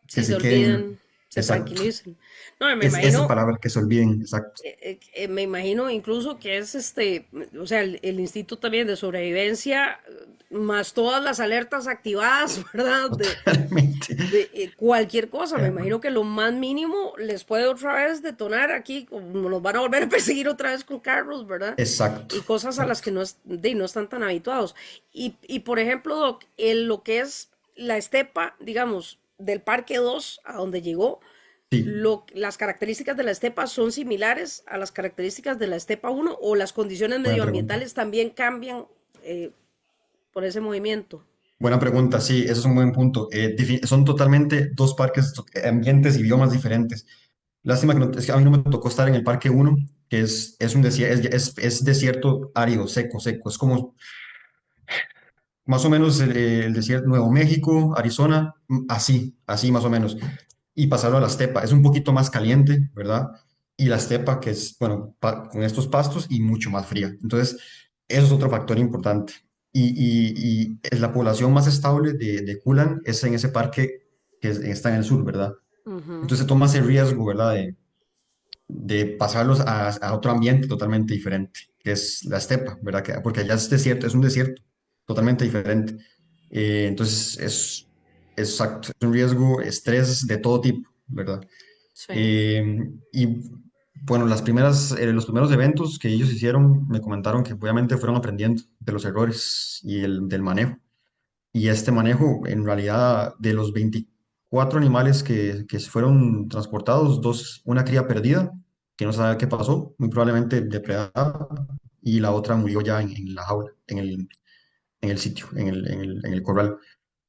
Si se se queden, olvidan, se exacto. tranquilicen. No, me Es esa imagino, palabra, que se olviden, exacto. me imagino incluso que es o sea, el instinto también de sobrevivencia, más todas las alertas activadas, ¿verdad? Totalmente. De cualquier cosa. Me Eh, imagino que lo más mínimo les puede otra vez detonar aquí, como nos van a volver a perseguir otra vez con carros, ¿verdad? Exacto, Y cosas a las exacto. que no están tan habituados. Y por ejemplo, Doc, lo que es la estepa, digamos, del Parque 2 a donde llegó, Sí, las características de la estepa son similares a las características de la estepa uno o las condiciones buena pregunta. medioambientales también cambian por ese movimiento. Buena pregunta, sí, eso es un buen punto. Son totalmente dos parques, ambientes y biomas diferentes. Lástima que, es que a mí no me tocó estar en el Parque uno, que es un es desierto árido, seco, seco. Es como más o menos el desierto Nuevo México, Arizona, así más o menos. Y pasarlo a la estepa. Es un poquito más caliente, ¿verdad? Y la estepa, que es, bueno, con estos pastos y mucho más fría. Entonces, eso es otro factor importante. Y es la población más estable de Kulan es en ese parque está en el sur, ¿verdad? Ujú. Entonces se toma ese riesgo, ¿verdad? De pasarlos a otro ambiente totalmente diferente, que es la estepa, ¿verdad? Porque allá es desierto, es un desierto totalmente diferente. Entonces exacto, es un riesgo, estrés de todo tipo, ¿verdad? Sí. Y bueno, los primeros eventos que ellos hicieron me comentaron que obviamente fueron aprendiendo de los errores y del manejo. Y este manejo, en realidad, de los 24 animales que fueron transportados, una cría perdida, que no sabe qué pasó, muy probablemente depredada, y la otra murió ya en la jaula, en el sitio, en el corral.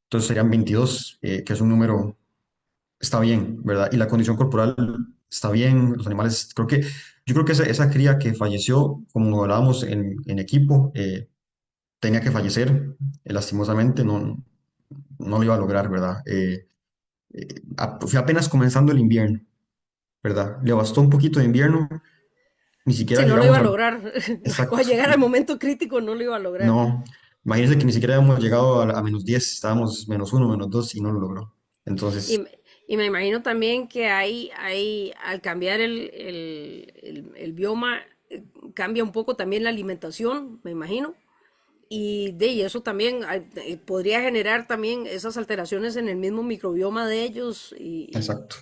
Entonces serían 22, que es un número, está bien, ¿verdad? Y la condición corporal está bien, los animales, yo creo que esa cría que falleció, como hablábamos en equipo, tenía que fallecer, lastimosamente, no lo iba a lograr, ¿verdad? Fue apenas comenzando el invierno, ¿verdad? Le bastó un poquito de invierno, ni siquiera Sí, no lo iba llegamos a al... lograr. Cuando Exacto, llegara el momento crítico, no lo iba a lograr. no, imagínense que ni siquiera habíamos llegado a -10, estábamos -1, -2 y no lo logró. Y, Entonces, y me imagino también que al cambiar el bioma, cambia un poco también la alimentación, me imagino. Y eso también podría generar también esas alteraciones en el mismo microbioma de ellos. exacto.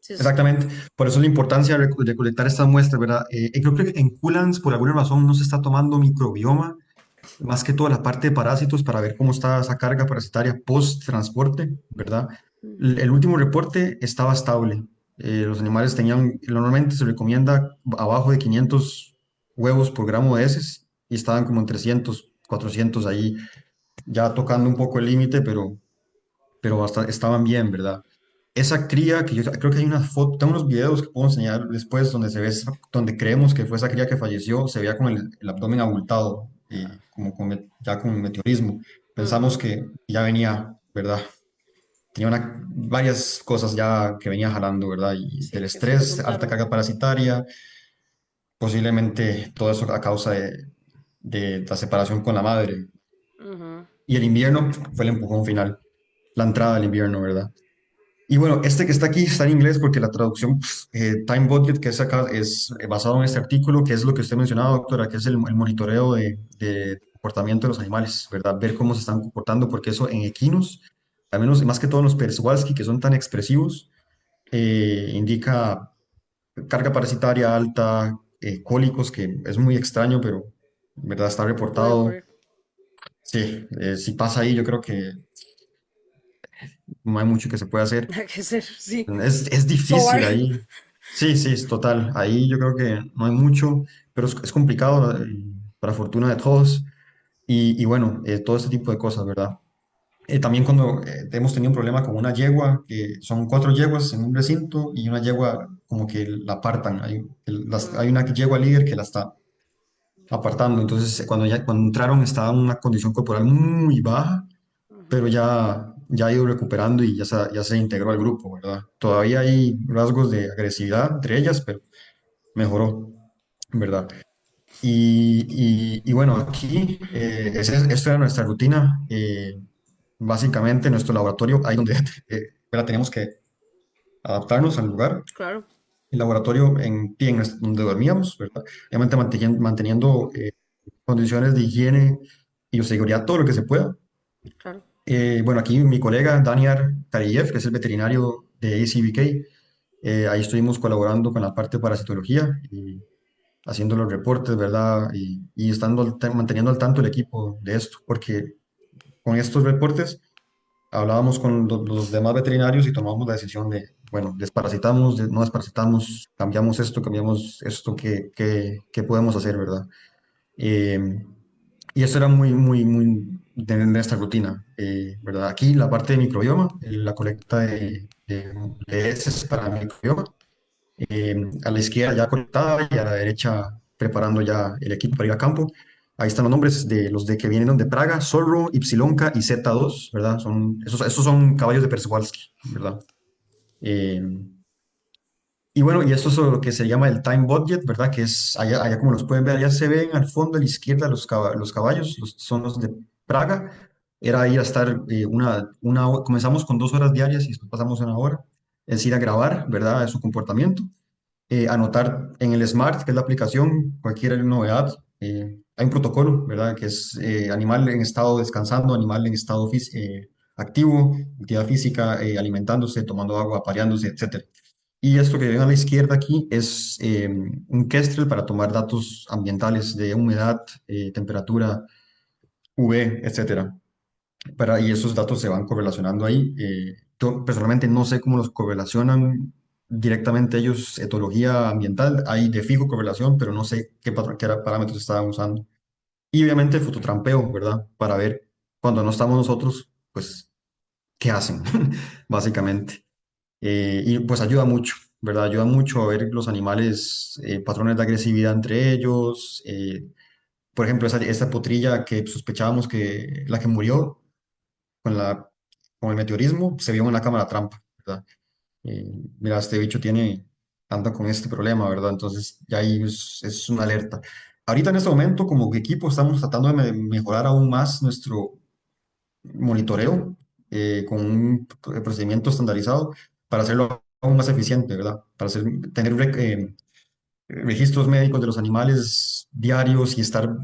Sí, Exactamente, por eso la importancia de recolectar estas muestras, ¿verdad? Creo que en Culans, por alguna razón, no se está tomando microbioma, más que toda la parte de parásitos para ver cómo está esa carga parasitaria post-transporte, ¿verdad? El último reporte estaba estable. Los animales normalmente se recomienda abajo de 500 huevos por gramo de heces y estaban como en 300, 400 ahí, ya tocando un poco el límite, pero estaban bien, ¿verdad? Esa cría, que yo creo que hay una foto, tengo unos videos que puedo enseñar después donde donde creemos que fue esa cría que falleció, se veía con el abdomen abultado, como ya con meteorismo. Pensamos ujú. que ya venía, ¿verdad? Tenía varias cosas ya que venía jalando, ¿verdad? Y Sí, del que se le estrés, alta juntaron. carga parasitaria, posiblemente todo eso a causa de la separación con la madre. Ujú. Y el invierno fue el empujón final, la entrada del invierno, ¿verdad? Y bueno, este que está aquí está en inglés porque la traducción Time Budget que es acá es basado en este artículo, que es lo que usted mencionaba, doctora, que es el monitoreo de comportamiento de los animales, ¿verdad? Ver cómo se están comportando, porque eso en equinos, al menos más que todo en los Przewalski, que son tan expresivos, indica carga parasitaria alta, cólicos, que es muy extraño, pero, ¿verdad? Está Puede reportado. ocurrir. Sí, si pasa ahí, yo creo que no hay mucho que se pueda hacer. Hay que ser, sí. Es Sobar. difícil ahí. Sí, sí, es total. Ahí yo creo que no hay mucho, pero es complicado para fortuna de todos. Y bueno, todo este tipo de cosas, ¿verdad? También cuando hemos tenido un problema con una yegua, que son cuatro yeguas en un recinto y una yegua como que la apartan. Hay una yegua líder que la está apartando. Entonces, cuando entraron estaba en una condición corporal muy baja, pero ya ha ido recuperando y ya se integró al grupo, ¿verdad? Todavía hay rasgos de agresividad entre ellas, pero mejoró, ¿verdad? Y bueno, aquí, esta era nuestra rutina, básicamente nuestro laboratorio, ahí donde ¿verdad? Tenemos que adaptarnos al lugar. Claro, El laboratorio en pie, donde dormíamos, ¿verdad? Obviamente manteniendo condiciones de higiene y de seguridad, todo lo que se pueda. claro. Bueno, aquí mi colega Daniel Kariyev, que es el veterinario de ACBK, ahí estuvimos colaborando con la parte de parasitología y haciendo los reportes, ¿verdad? Y estando manteniendo al tanto el equipo de esto, porque con estos reportes hablábamos con los demás veterinarios y tomamos la decisión de, bueno, desparasitamos, no desparasitamos, cambiamos esto, ¿qué podemos hacer, ¿verdad? Eh, y eso era muy de nuestra rutina, ¿verdad? Aquí la parte de microbioma, la colecta de heces para microbioma, a la izquierda ya conectada y a la derecha preparando ya el equipo para ir a campo. Ahí están los nombres de los de que vienen de Praga, Zorro, Ypsilonka y Z2, ¿verdad? Esos son caballos de Przewalski, ¿verdad? Eh, y bueno, y esto es lo que se llama el time budget, ¿verdad? Que es, allá como los pueden ver, allá se ven al fondo a la izquierda los caballos, son los de Praga. Era ir a estar comenzamos con 2 horas diarias y después pasamos una hora. Es ir a grabar, ¿verdad? Su comportamiento. Anotar en el Smart, que es la aplicación, cualquier novedad. Hay un protocolo, ¿verdad? Que es animal en estado descansando, animal en estado activo, actividad física, alimentándose, tomando agua, apareándose, etcétera. Y esto que ven a la izquierda aquí es un Kestrel para tomar datos ambientales de humedad, temperatura, UV, etcétera. Y esos datos se van correlacionando ahí. Yo personalmente no sé cómo los correlacionan directamente ellos, etología ambiental. Hay de fijo correlación, pero no sé qué parámetros estaban usando. Y obviamente el fototrampeo, ¿verdad? Para ver cuando no estamos nosotros, pues, qué hacen, básicamente. Y pues ayuda mucho, ¿verdad? Ayuda mucho a ver los animales, patrones de agresividad entre ellos. Por ejemplo, esa potrilla que sospechábamos que la que murió con con el meteorismo, se vio en la cámara trampa, ¿verdad? Mira, este bicho anda con este problema, ¿verdad? Entonces ya ahí es una alerta. Ahorita en este momento, como equipo, estamos tratando de mejorar aún más nuestro monitoreo con un procedimiento estandarizado para hacerlo aún más eficiente, ¿verdad? Para tener registros médicos de los animales diarios y estar,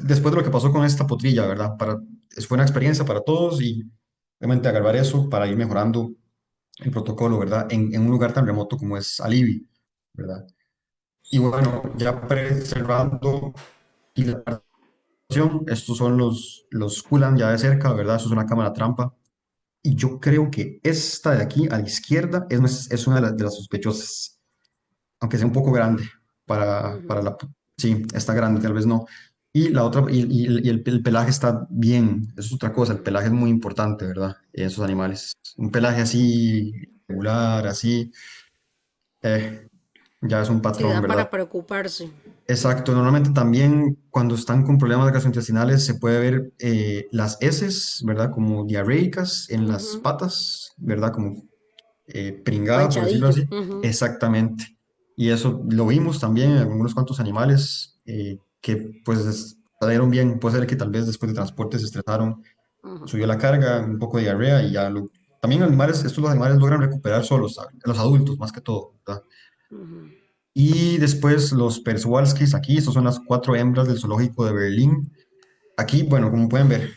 después de lo que pasó con esta potrilla, ¿verdad? Fue una experiencia para todos y obviamente agarrar eso para ir mejorando el protocolo, ¿verdad? En un lugar tan remoto como es Alibi, ¿verdad? Y bueno, ya cerrando y la presentación, estos son los Kulan ya de cerca, ¿verdad? Esto es una cámara trampa. Y yo creo que esta de aquí a la izquierda es una de las sospechosas, aunque sea un poco grande para Ujú. la... Sí, está grande, tal vez no. Y la otra, y el pelaje está bien, eso es otra cosa, el pelaje es muy importante, ¿verdad? En esos animales. Un pelaje así, regular, así, eh, ya es un Sí, patrón, da ¿verdad? para preocuparse. Exacto, normalmente también cuando están con problemas gastrointestinales se puede ver las heces, ¿verdad? Como diarreicas en las Ujú. patas, ¿verdad? Como pringada, por decirlo Manchadillo. así. Ujú. Exactamente. Y eso lo vimos también en algunos cuantos animales que pues salieron bien. Puede ser que tal vez después de transporte se estresaron, Ujú, subió la carga, un poco de diarrea y ya lo... También animales, estos los animales logran recuperar solos, los adultos más que todo, ¿verdad? ujú. Y después los Perswalskis aquí, estos son las cuatro hembras del zoológico de Berlín. Aquí, bueno, como pueden ver,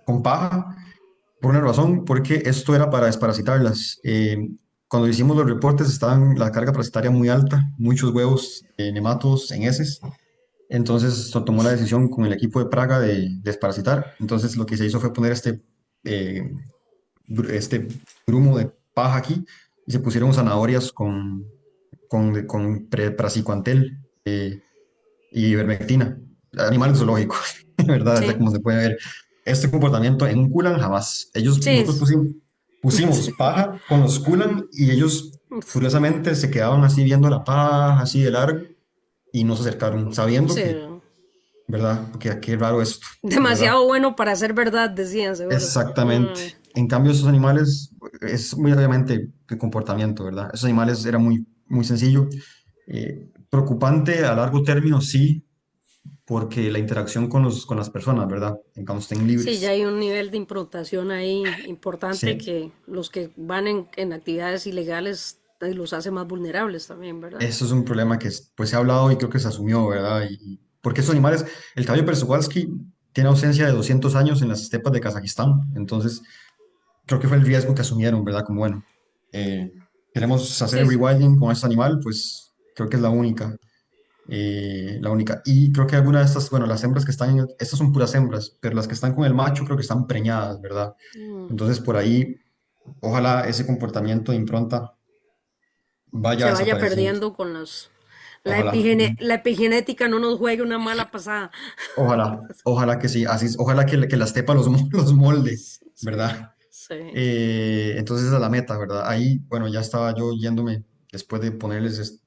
con paja, por una razón, porque esto era para desparasitarlas. Cuando hicimos los reportes, estaban la carga parasitaria muy alta, muchos huevos nematodos en heces. Entonces se tomó la decisión con el equipo de Praga de desparasitar. Entonces lo que se hizo fue poner eh, este grumo de paja aquí y se pusieron zanahorias con praziquantel y ivermectina. Animales zoológicos, ¿verdad? O sea, Sí, como se puede ver, este comportamiento en un culan jamás. sí, Nosotros pusimos paja con los culan y ellos curiosamente se quedaban así viendo la paja así de largo y no se acercaron, sabiendo sí. que, ¿verdad? Porque qué raro esto, ¿verdad? Demasiado bueno para ser verdad, decían, seguro. Exactamente. Mm, En cambio, esos animales, es muy obviamente el comportamiento, ¿verdad? Esos animales era muy, muy sencillo. Preocupante a largo término, sí, porque la interacción con las personas, ¿verdad? En cuando estén sí, ya libres. hay un nivel de improntación ahí importante Sí, que los que van en actividades ilegales los hace más vulnerables también, ¿verdad? eso es un problema que pues se ha hablado y creo que se asumió, ¿verdad? Porque estos animales, el caballo Przewalski tiene ausencia de 200 años en las estepas de Kazajistán, entonces creo que fue el riesgo que asumieron, ¿verdad? Como bueno, eh, queremos hacer Sí, el sí. rewilding con este animal, pues creo que es la única. Y creo que algunas de estas, bueno, las hembras que están, estas son puras hembras, pero las que están con el macho creo que están preñadas, ¿verdad? Mm. Entonces por ahí, ojalá ese comportamiento de impronta vaya Se vaya desapareciendo. perdiendo con los... Ojalá, La epigenética no nos juegue una mala pasada. ojalá que sí, así, ojalá que la estepa los molde, Sí, ¿verdad? sí. Entonces esa es la meta, ¿verdad? Ahí, bueno, ya estaba yo yéndome después de ponerles,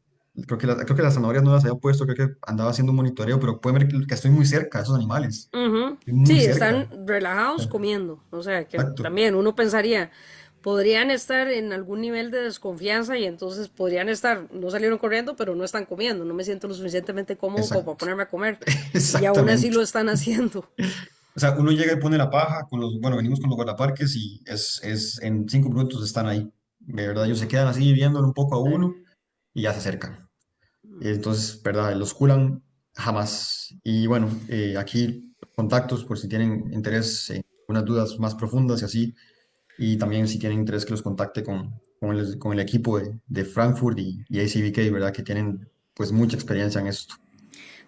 creo que las zanahorias no las había puesto, creo que andaba haciendo un monitoreo, pero pueden ver que estoy muy cerca de esos animales, Ujú. estoy muy Sí, cerca. están relajados comiendo. O sea, que Exacto, también uno pensaría, podrían estar en algún nivel de desconfianza y entonces podrían estar, no salieron corriendo, pero no están comiendo. No me siento lo suficientemente cómodo como para exacto, ponerme a comer. Y aún así exactamente. lo están haciendo. O sea, uno llega y pone la paja con bueno, venimos con los guardaparques y en 5 minutos están ahí. De verdad, ellos se quedan así viéndolo un poco a Sí. uno y ya se acercan. Entonces, ¿verdad? Los culan jamás. Y bueno, aquí contactos por si tienen interés en unas dudas más profundas y así. Y también si tienen interés que los contacte con el equipo de Frankfurt y ACBK, ¿verdad? Que tienen pues mucha experiencia en esto.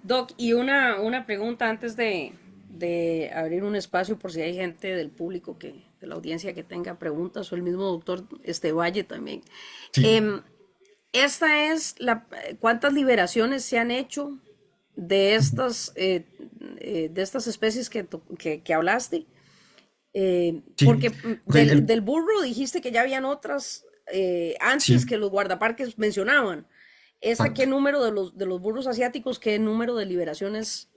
Doc, y una pregunta antes de abrir un espacio por si hay gente del público de la audiencia que tenga preguntas o el mismo doctor Valle también. Sí, Em, esta es ¿cuántas liberaciones se han hecho de de estas especies que hablaste? sí. Porque Ok, del burro dijiste que ya habían otras antes sí, que los guardaparques mencionaban. ¿Esta qué exacto. número de los burros asiáticos, qué número de liberaciones?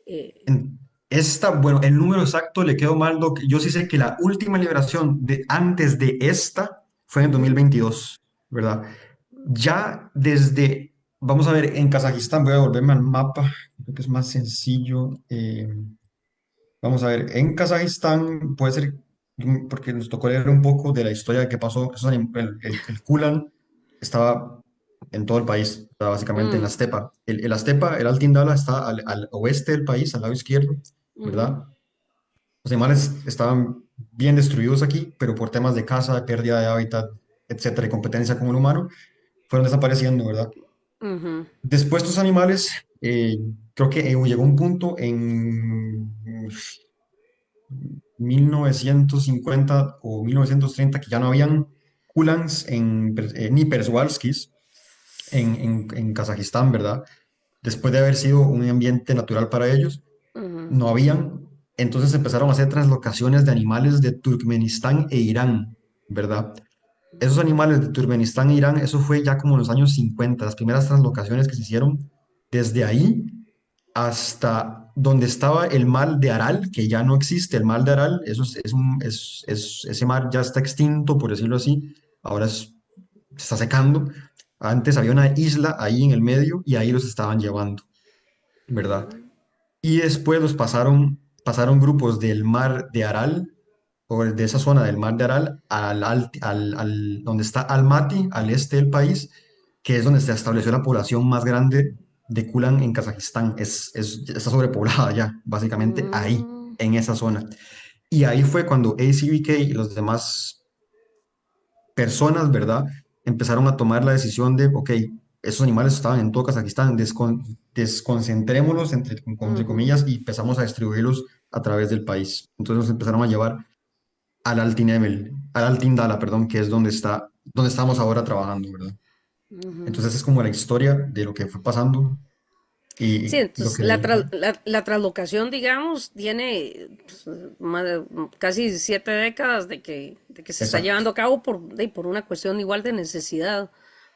Bueno, el número exacto le quedó mal, Doc. Yo sí sé que la última liberación antes de esta fue en Ujú, 2022, ¿verdad? Ya desde, vamos a ver, en Kazajistán, voy a volverme al mapa, creo que es más sencillo. Vamos a ver, en Kazajistán puede ser, porque nos tocó leer un poco de la historia de qué pasó. El Kulan estaba en todo el país, estaba básicamente en la mm, estepa. La estepa, el Altindala, está al oeste del país, al lado izquierdo, ujú, ¿verdad? Los animales estaban bien destruidos aquí, pero por temas de caza, de pérdida de hábitat, etcétera, y competencia con el humano, fueron desapareciendo, ¿verdad? ujú, Después estos animales, creo que llegó un punto en 1950 o 1930 que ya no habían kulans ni perswalskis en Kazajistán, ¿verdad? Después de haber sido un ambiente natural para ellos, ujú, no habían. Entonces empezaron a hacer translocaciones de animales de Turkmenistán e Irán, ¿verdad? Esos animales de Turkmenistán e Irán, eso fue ya como en los años 50 las primeras translocaciones que se hicieron desde ahí hasta donde estaba el mar de Aral, que ya no existe. El mar de Aral, eso ese mar ya está extinto, por decirlo así, ahora se está secando. Antes había una isla ahí en el medio y ahí los estaban llevando, ¿verdad? y después pasaron grupos del mar de Aral, o de esa zona del mar de Aral, donde está Almaty, al este del país, que es donde se estableció la población más grande de Kulan en Kazajistán. Está sobrepoblada ya, básicamente ahí, Mm, en esa zona. Y ahí fue cuando ACBK y los demás personas, ¿verdad? Empezaron a tomar la decisión de, ok, esos animales estaban en todo Kazajistán, desconcentrémoslos, entre ujú. comillas, y empezamos a distribuirlos a través del país. Entonces nos empezaron a llevar al al Altindala, perdón, que es donde estamos ahora trabajando, ¿verdad? Entonces es como la historia de lo que fue pasando Sí, y lo entonces que le... la traslocación, digamos, tiene pues, casi 7 décadas de que se está Exacto. llevando a cabo por una cuestión igual de necesidad. ¿Verdad?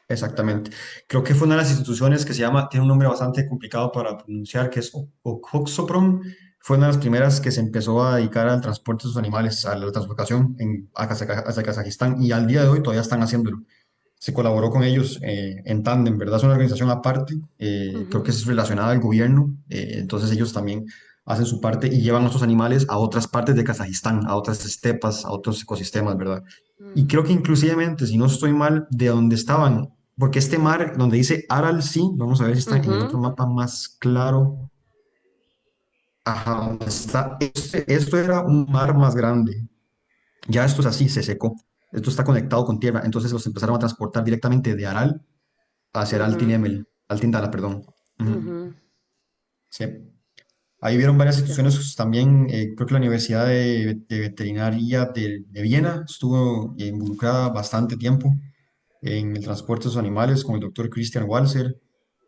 Exactamente. Creo que fue una de las instituciones que se llama, tiene un nombre bastante complicado para pronunciar, que es Oxoprom. Fue una de las primeras que se empezó a dedicar al transporte de sus animales, a la transportación hacia Kazajistán, y al día de hoy todavía están haciéndolo. Se colaboró con ellos en tándem, ¿verdad? Es una organización aparte, creo que es relacionada al gobierno, entonces ellos también hacen su parte y llevan a estos animales a otras partes de Kazajistán, a otras estepas, a otros ecosistemas, ¿verdad? Y creo que inclusivemente, si no estoy mal, de donde estaban, porque este mar donde dice Aral, sí, vamos a ver si está en el otro Ujú. mapa más claro. Ajá, donde está, esto era un mar más grande. Ya esto es así, se secó. Esto está conectado con tierra, entonces los empezaron a transportar directamente de Aral hacia el Ujú, Altindala, perdón. Ujú. ujú. Sí. Ahí vieron varias Sí. instituciones también, creo que la Universidad de Veterinaria de Viena estuvo involucrada bastante tiempo en el transporte de sus animales con el doctor Christian Walser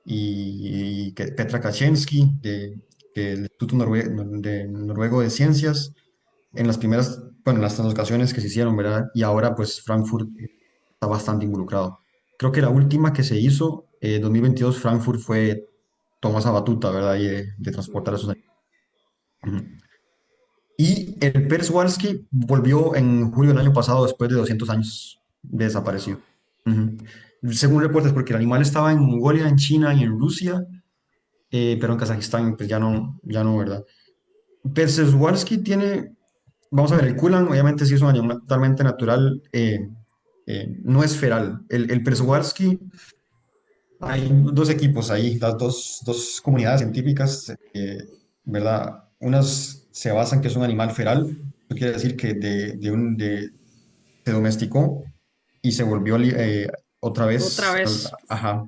y Petra Kaczynski del Instituto Noruego de Ciencias en las primeras, bueno, en las translocaciones que se hicieron, ¿verdad? Y ahora pues Frankfurt está bastante involucrado. Creo que la última que se hizo, 2022, Frankfurt tomó esa batuta, ¿verdad? Y de transportar a sus animales. Ujú. Y el Perswalski volvió en julio del año pasado, después de 200 años de Wow. desaparecido. Ujú. Según reportes, porque el animal estaba en Mongolia, en China y en Rusia, pero en Kazajistán, pues ya no, ¿verdad? Perswalski tiene, vamos a ver, el Kulan obviamente sí es un animal totalmente natural, no es feral. El Ujú. Perswalski, hay dos equipos ahí, las dos comunidades científicas, ¿verdad? Unas se basan que es un animal feral, eso quiere decir que se domesticó y se volvió otra Otra vez, vez. ajá.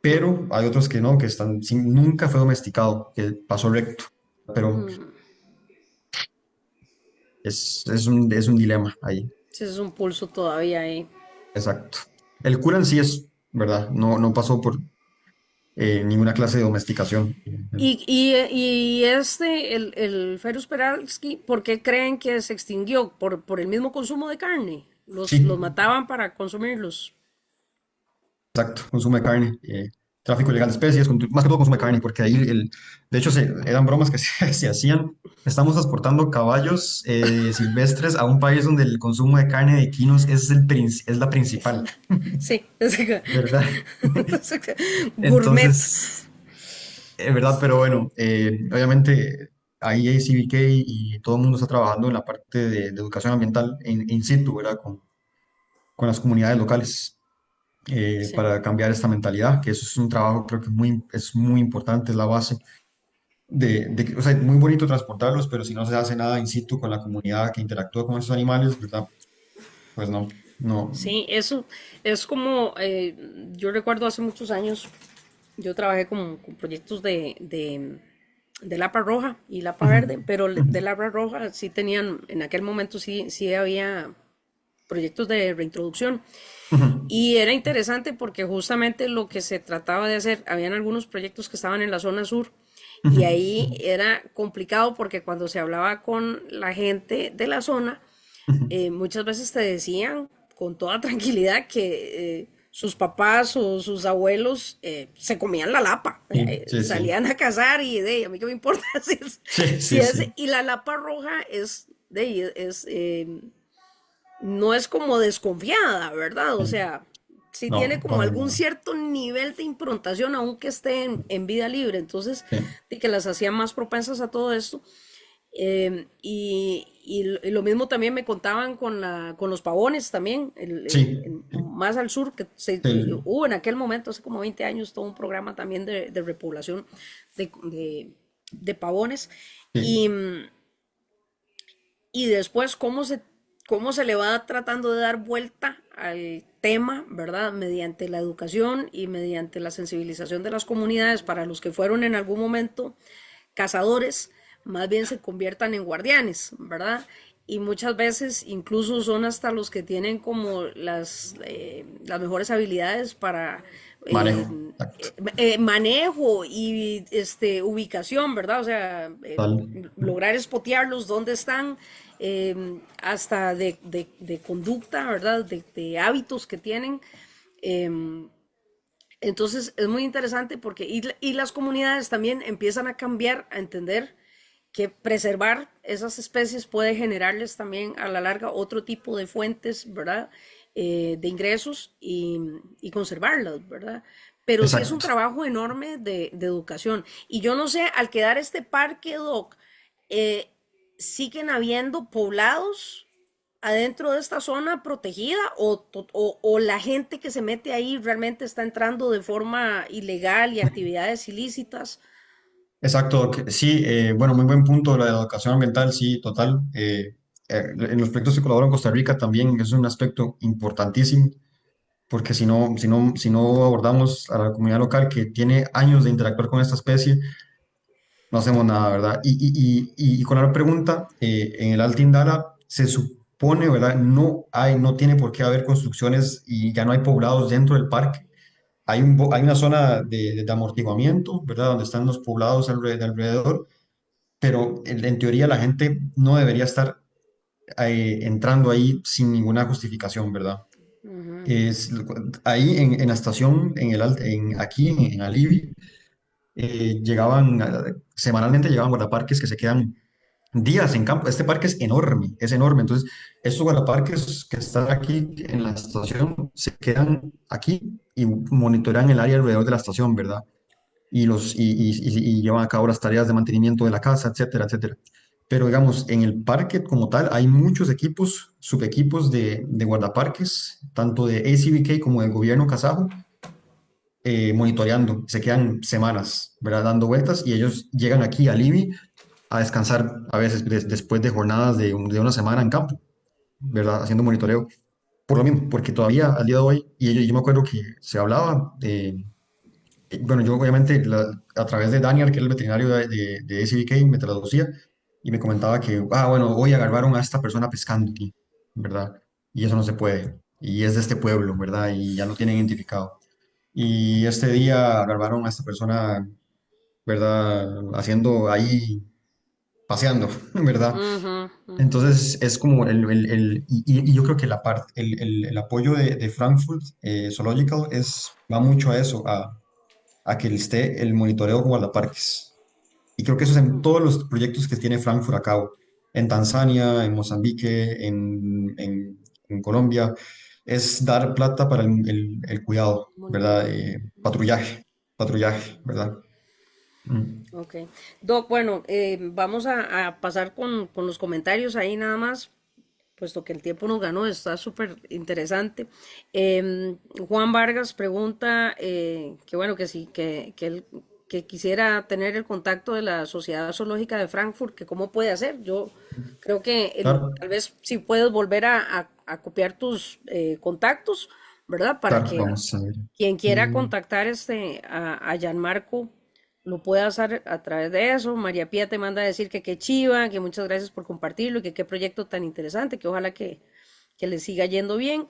Pero hay otros que no, que nunca fue domesticado, que pasó recto. Pero es un dilema ahí, Sí, es un pulso todavía ahí. exacto. El cura en sí es, ¿verdad? No pasó por ninguna clase de domesticación. Y el Ferus Peralski, ¿por qué creen que se extinguió? Por el mismo consumo de carne. Los Sí, mataban para consumirlos. exacto, consumo de carne, tráfico ilegal de especies, más que todo consumo de carne, porque ahí, de hecho, eran bromas que se hacían. Estamos transportando caballos silvestres a un país donde el consumo de carne de equinos es la principal, Sí, ¿verdad? gourmet. Entonces, ¿verdad? Pero bueno, obviamente ahí ACBK y todo el mundo está trabajando en la parte de educación ambiental in situ, ¿verdad? Con las comunidades locales. Sí. Para cambiar esta mentalidad, que eso es un trabajo creo que es muy importante, es la base o sea, muy bonito transportarlos, pero si no se hace nada in situ con la comunidad que interactúa con esos animales, ¿verdad? Pues no. Sí, eso es como, yo recuerdo hace muchos años, yo trabajé con proyectos de Lapa Roja y Lapa Ujú, Verde, pero ujú, de Lapa Roja sí tenían, en aquel momento sí había proyectos de reintroducción. ujú, Y era interesante porque justamente lo que se trataba de hacer, habían algunos proyectos que estaban en la zona sur y ujú, ahí era complicado porque cuando se hablaba con la gente de la zona, ujú. muchas veces te decían con toda tranquilidad que sus papás o sus abuelos se comían la lapa, Sí, sí, sí, salían a cazar y a mí qué me importa sí, si sí, es, sí, y la lapa roja no es como desconfiada, ¿verdad? O sea, sí tiene No, como para algún nada. cierto nivel de improntación, aunque esté en vida libre, entonces, Sí, y que las hacía más propensas a todo esto. Y lo mismo también me contaban con los pavones también, sí, más al sur, que sí, hubo en aquel momento, hace como 20 años, todo un programa también de repoblación de pavones. sí, Y, y después cómo se le va tratando de dar vuelta al tema, ¿verdad? Mediante la educación y mediante la sensibilización de las comunidades para los que fueron en algún momento cazadores, más bien se conviertan en guardianes, ¿verdad? Y muchas veces incluso son hasta los que tienen como las mejores habilidades para eh, manejo, exacto, manejo y ubicación, ¿verdad? O sea, tal, lograr espotearlos dónde están, hasta de conducta, ¿verdad? De hábitos que tienen. Eh, entonces es muy interesante porque y las comunidades también empiezan a cambiar, a entender que preservar esas especies puede generarles también a la larga otro tipo de fuentes, ¿verdad? De ingresos y conservarlas, ¿verdad? Pero sí es un exacto. trabajo enorme de educación. Y yo no sé, al quedar este parque, Doc, eh, ¿siguen habiendo poblados adentro de esta zona protegida o la gente que se mete ahí realmente está entrando de forma ilegal y actividades ilícitas? Exacto, sí, bueno, muy buen punto, la educación ambiental, sí, total. En los proyectos que colaboro en Costa Rica también es un aspecto importantísimo, porque si no abordamos a la comunidad local que tiene años de interactuar con esta especie, no hacemos nada, ¿verdad? Y con la pregunta, en el Alto Indara se supone, ¿verdad? No tiene por qué haber construcciones y ya no hay poblados dentro del parque. Hay una zona de amortiguamiento, ¿verdad? Donde están los poblados de alrededor, pero en teoría la gente no debería estar entrando ahí sin ninguna justificación, ¿verdad? Ujú. Es, ahí en la estación, aquí en Alivi, semanalmente llegaban guardaparques que se quedan días en campo. Este parque es enorme, es enorme. Entonces, estos guardaparques que están aquí en la estación se quedan aquí y monitorean el área alrededor de la estación, ¿verdad? Y llevan a cabo las tareas de mantenimiento de la casa, etcétera, etcétera. Pero digamos, en el parque como tal hay muchos equipos, subequipos de guardaparques, tanto de ACBK como del gobierno kazajo, monitoreando. Se quedan semanas, ¿verdad? Dando vueltas y ellos llegan aquí a Libi a descansar a veces después de jornadas de una semana en campo, ¿verdad? Haciendo monitoreo. Por lo mismo, porque todavía al día de hoy, yo me acuerdo que se hablaba de, bueno, yo obviamente a través de Daniel, que es el veterinario de SBK, me traducía y me comentaba que, bueno, hoy agarraron a esta persona pescando aquí, ¿verdad? Y eso no se puede. Y es de este pueblo, ¿verdad? Y ya lo tienen identificado. Y este día agarraron a esta persona, ¿verdad? Haciendo ahí, paseando, ¿verdad? Ujú, ujú. Entonces es como y yo creo que el apoyo de Frankfurt Zoological va mucho a eso, a que esté el monitoreo como guardaparques. Y creo que eso es en todos los proyectos que tiene Frankfurt a cabo, en Tanzania, en Mozambique, en Colombia, es dar plata para el cuidado, ¿verdad? Monitoreo. Patrullaje, ¿verdad? Mm. Ok. Doc, bueno, vamos a pasar con los comentarios ahí nada más, puesto que el tiempo nos ganó, está súper interesante. Juan Vargas pregunta que bueno, que sí, que él que quisiera tener el contacto de la Sociedad Zoológica de Frankfurt, que cómo puede hacer. Yo creo que Claro, tal vez si puedes volver a copiar tus contactos, ¿verdad? Para claro, que vamos a ver. quien quiera Mm, contactar a Gianmarco lo puede hacer a través de eso. María Pía te manda a decir que qué chiva, que muchas gracias por compartirlo y que qué proyecto tan interesante, que ojalá que le siga yendo bien.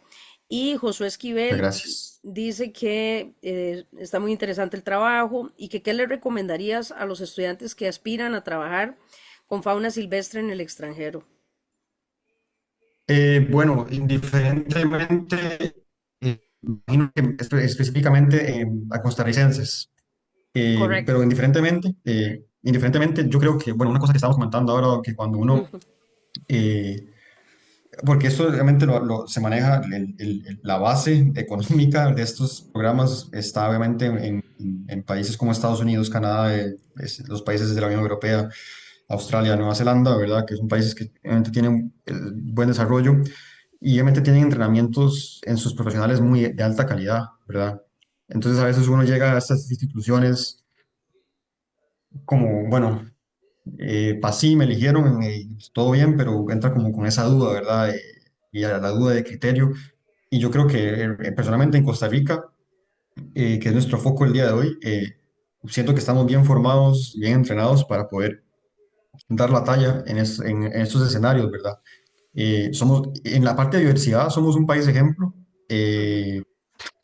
Y Josué Muchas Esquivel gracias. dice que está muy interesante el trabajo y que qué le recomendarías a los estudiantes que aspiran a trabajar con fauna silvestre en el extranjero. Bueno, indiferentemente, imagino que específicamente a costarricenses. Pero Correcto. indiferentemente, yo creo que, bueno, una cosa que estábamos comentando ahora, que cuando uno, eh, porque esto obviamente se maneja, la base económica de estos programas está obviamente en países como Estados Unidos, Canadá, los países de la Unión Europea, Australia, Nueva Zelanda, ¿verdad? Que son países que obviamente tienen buen desarrollo y obviamente tienen entrenamientos en sus profesionales muy de alta calidad, ¿verdad? Entonces a veces uno llega a estas instituciones como, bueno, pues sí, me eligieron, todo bien, pero entra como con esa duda, ¿verdad? Y a la duda de criterio. Y yo creo que personalmente en Costa Rica, que es nuestro foco el día de hoy, siento que estamos bien formados, bien entrenados para poder dar la talla en estos escenarios, ¿verdad? En la parte de diversidad, somos un país ejemplo. Ujú. eh,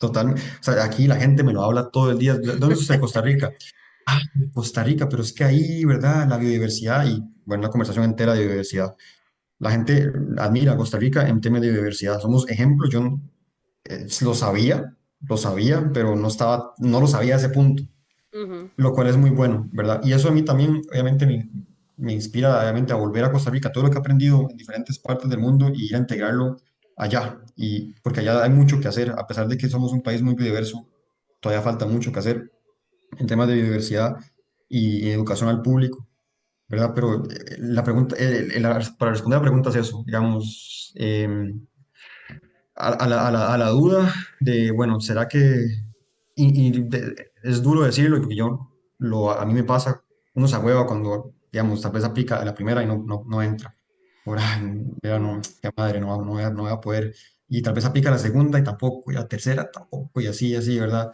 Total, o sea, aquí la gente me lo habla todo el día. ¿De dónde es usted? Costa Rica. Ah, Costa Rica, pero es que ahí, ¿verdad? La biodiversidad y, bueno, una conversación entera de biodiversidad. La gente admira a Costa Rica en temas de biodiversidad. Somos ejemplos. Yo lo sabía, pero no lo sabía a ese punto, Ujú. lo cual es muy bueno, ¿verdad? Y eso a mí también, obviamente, me inspira, obviamente, a volver a Costa Rica, todo lo que he aprendido en diferentes partes del mundo y ir a integrarlo allá. Y porque allá hay mucho que hacer, a pesar de que somos un país muy biodiverso, todavía falta mucho que hacer en temas de biodiversidad y educación al público, ¿verdad? Pero la pregunta, para responder a la pregunta es eso, digamos, a la duda de, bueno, ¿será que, es duro decirlo, porque a mí me pasa, uno se hueva cuando, digamos, tal vez aplica a la primera y no entra. Por, ay, mira, no, Ujú. qué madre, no voy a poder. Y tal vez aplica a la segunda y tampoco, y a la tercera tampoco, y así, ¿verdad?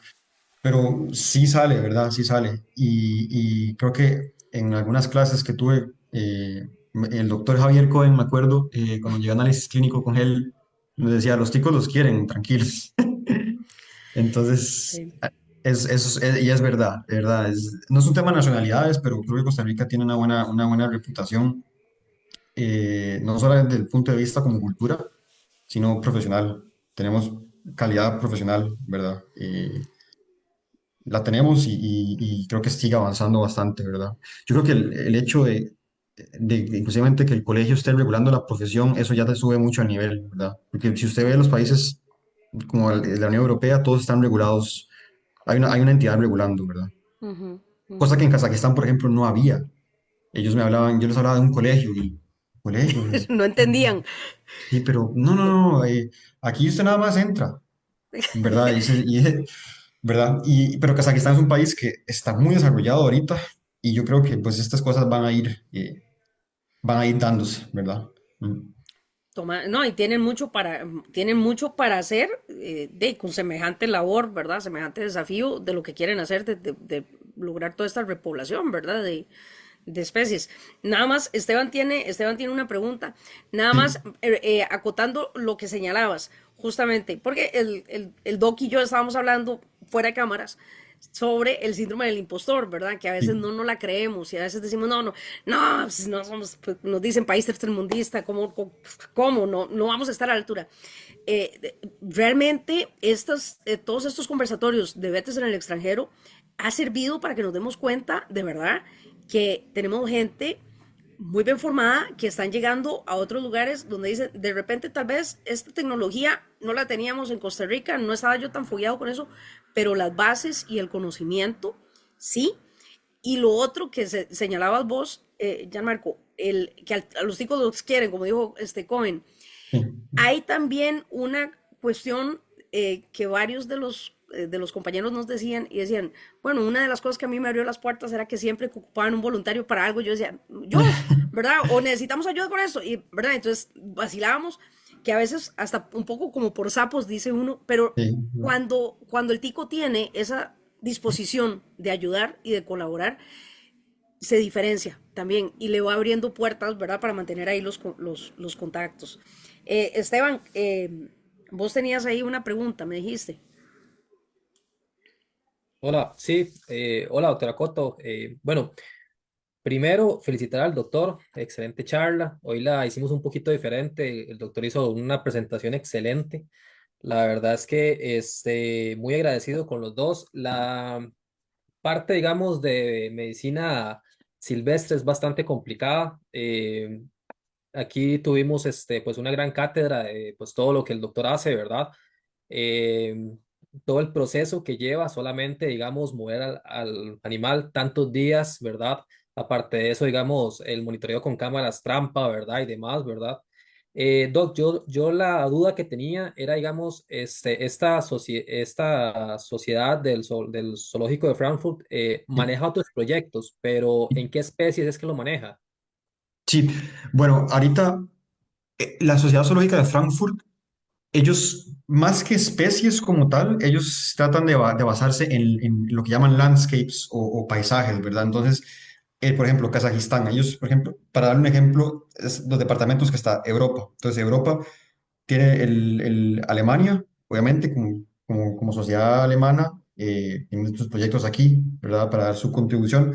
Pero sí sale, ¿verdad? Sí sale. Y creo que en algunas clases que tuve, el doctor Javier Cohen, me acuerdo, cuando llegué a análisis clínico con él, nos decía, los ticos los quieren, tranquilos. Entonces, Sí. y es verdad, de verdad. No es un tema de nacionalidades, pero creo que Costa Rica tiene una buena reputación, no solo desde el punto de vista como cultura, sino profesional. Tenemos calidad profesional, ¿verdad? La tenemos y creo que sigue avanzando bastante, ¿verdad? Yo creo que el hecho de inclusivamente que el colegio esté regulando la profesión, eso ya te sube mucho el nivel, ¿verdad? Porque si usted ve los países como la Unión Europea, todos están regulados, hay una entidad regulando, ¿verdad? Ujú. Cosa Ujú. que en Kazajistán, por ejemplo, no había. Yo les hablaba de un colegio y, colegio, No entendían. sí, pero no, aquí usted nada más entra, ¿verdad? ¿Verdad? Pero Kazajistán es un país que está muy desarrollado ahorita y yo creo que pues estas cosas van a ir dándose, ¿verdad? Mm. No, y tienen mucho para hacer con semejante labor, ¿verdad? Semejante desafío de lo que quieren hacer, de lograr toda esta repoblación, ¿verdad? De especies. Nada más, Esteban tiene una pregunta, nada Sí, más acotando lo que señalabas, justamente, porque el Doc y yo estábamos hablando fuera de cámaras sobre el síndrome del impostor, ¿verdad? Que a veces sí, no nos la creemos y a veces decimos, no, pues no somos, pues, nos dicen país tercermundista, ¿cómo? No vamos a estar a la altura. Realmente todos estos conversatorios de betes en el extranjero ha servido para que nos demos cuenta, de verdad, que tenemos gente muy bien formada que están llegando a otros lugares donde dicen, de repente tal vez esta tecnología no la teníamos en Costa Rica, no estaba yo tan fogueado con eso, pero las bases y el conocimiento, sí. Y lo otro que señalabas vos, Gianmarco, que a los chicos los quieren, como dijo este Cohen, sí. hay también una cuestión que varios de los compañeros nos decían y decían, bueno, una de las cosas que a mí me abrió las puertas era que siempre que ocupaban un voluntario para algo, yo decía, yo, ¿verdad? O necesitamos ayuda con eso, y, ¿verdad? Entonces vacilábamos, que a veces hasta un poco como por sapos, dice uno, pero Sí, cuando el tico tiene esa disposición de ayudar y de colaborar, se diferencia también y le va abriendo puertas, ¿verdad? Para mantener ahí los contactos. Esteban, vos tenías ahí una pregunta, me dijiste. Hola, sí, hola, doctora Coto. Bueno, primero, felicitar al doctor, excelente charla. Hoy la hicimos un poquito diferente. El doctor hizo una presentación excelente. La verdad es que muy agradecido con los dos. La parte, digamos, de medicina silvestre es bastante complicada. aquí tuvimos pues una gran cátedra de pues todo lo que el doctor hace, ¿verdad? Eh, todo el proceso que lleva solamente, digamos, mover al animal tantos días, ¿verdad? Aparte de eso, digamos, el monitoreo con cámaras trampa, ¿verdad? Y demás, ¿verdad? Doc, yo la duda que tenía era, digamos, esta sociedad del zoológico de Frankfurt Sí, maneja otros proyectos, pero ¿en qué especies es que lo maneja? sí. Bueno, ahorita la Sociedad Zoológica de Frankfurt, ellos, más que especies como tal, ellos tratan de basarse en lo que llaman landscapes o paisajes, ¿verdad? Entonces, por ejemplo, Kazajistán, ellos, por ejemplo, para dar un ejemplo, los departamentos que está Europa. Entonces, Europa tiene Alemania, obviamente, como sociedad alemana, tiene estos proyectos aquí, ¿verdad? Para dar su contribución.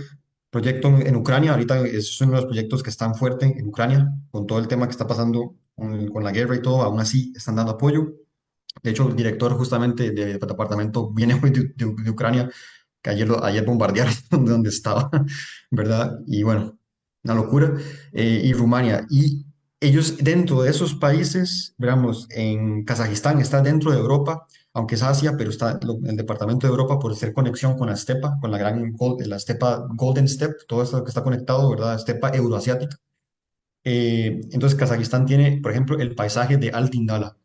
Proyecto en Ucrania, ahorita es uno de los proyectos que están fuertes en Ucrania, con todo el tema que está pasando con la guerra y todo, aún así están dando apoyo. De hecho, el director justamente del departamento viene hoy de Ucrania, que ayer bombardearon donde estaba, ¿verdad? Y bueno, una locura. Y Rumania. Y ellos dentro de esos países, veamos, en Kazajistán está dentro de Europa, aunque es Asia, pero está el departamento de Europa por ser conexión con la estepa, con la estepa Golden Steppe, todo esto que está conectado, ¿verdad? Estepa euroasiática. Entonces, Kazajistán tiene, por ejemplo, el paisaje de Altindala.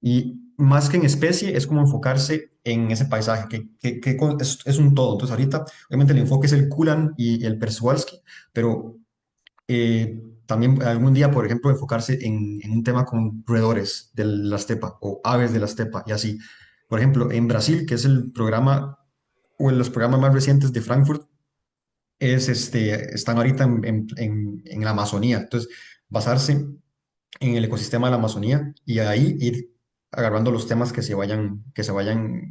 Y más que en especie, es como enfocarse en ese paisaje, es un todo. Entonces, ahorita, obviamente, el enfoque es el Kulan y el Przewalski, pero también algún día, por ejemplo, enfocarse en un tema con roedores de la estepa o aves de la estepa y así. Por ejemplo, en Brasil, que es el programa o en los programas más recientes de Frankfurt, están ahorita en la Amazonía. Entonces, basarse en el ecosistema de la Amazonía y ahí ir agarrando los temas que se vayan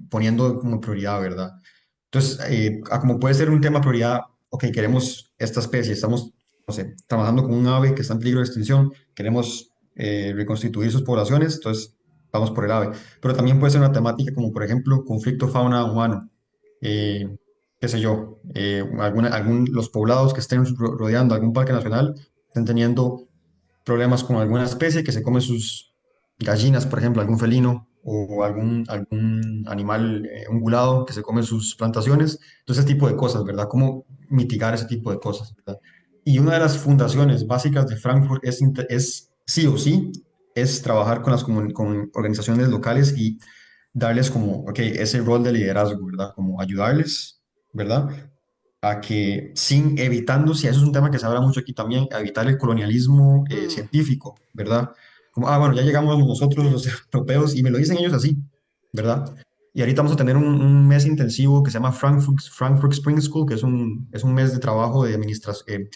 poniendo como prioridad, ¿verdad? Entonces, como puede ser un tema prioridad, ok, queremos esta especie, estamos, no sé, trabajando con un ave que está en peligro de extinción, queremos reconstituir sus poblaciones, entonces vamos por el ave. Pero también puede ser una temática como, por ejemplo, conflicto fauna-humano, Mm, qué sé yo, los poblados que estén rodeando algún parque nacional estén teniendo problemas con alguna especie que se come sus gallinas, por ejemplo, algún felino o algún animal ungulado que se come sus plantaciones. Entonces, ese tipo de cosas, ¿verdad? ¿Cómo mitigar ese tipo de cosas, ¿verdad? Y una de las fundaciones básicas de Frankfurt es sí o sí, es trabajar con organizaciones locales y darles como, ok, ese rol de liderazgo, ¿verdad? Como ayudarles, ¿verdad? A que evitando, si eso es un tema que se habla mucho aquí también, a evitar el colonialismo mm, científico, ¿verdad? Como, bueno, ya llegamos nosotros sí. los europeos y me lo dicen ellos así, ¿verdad? Y ahorita vamos a tener un mes intensivo que se llama Frankfurt Spring School, que es un mes de trabajo de administración,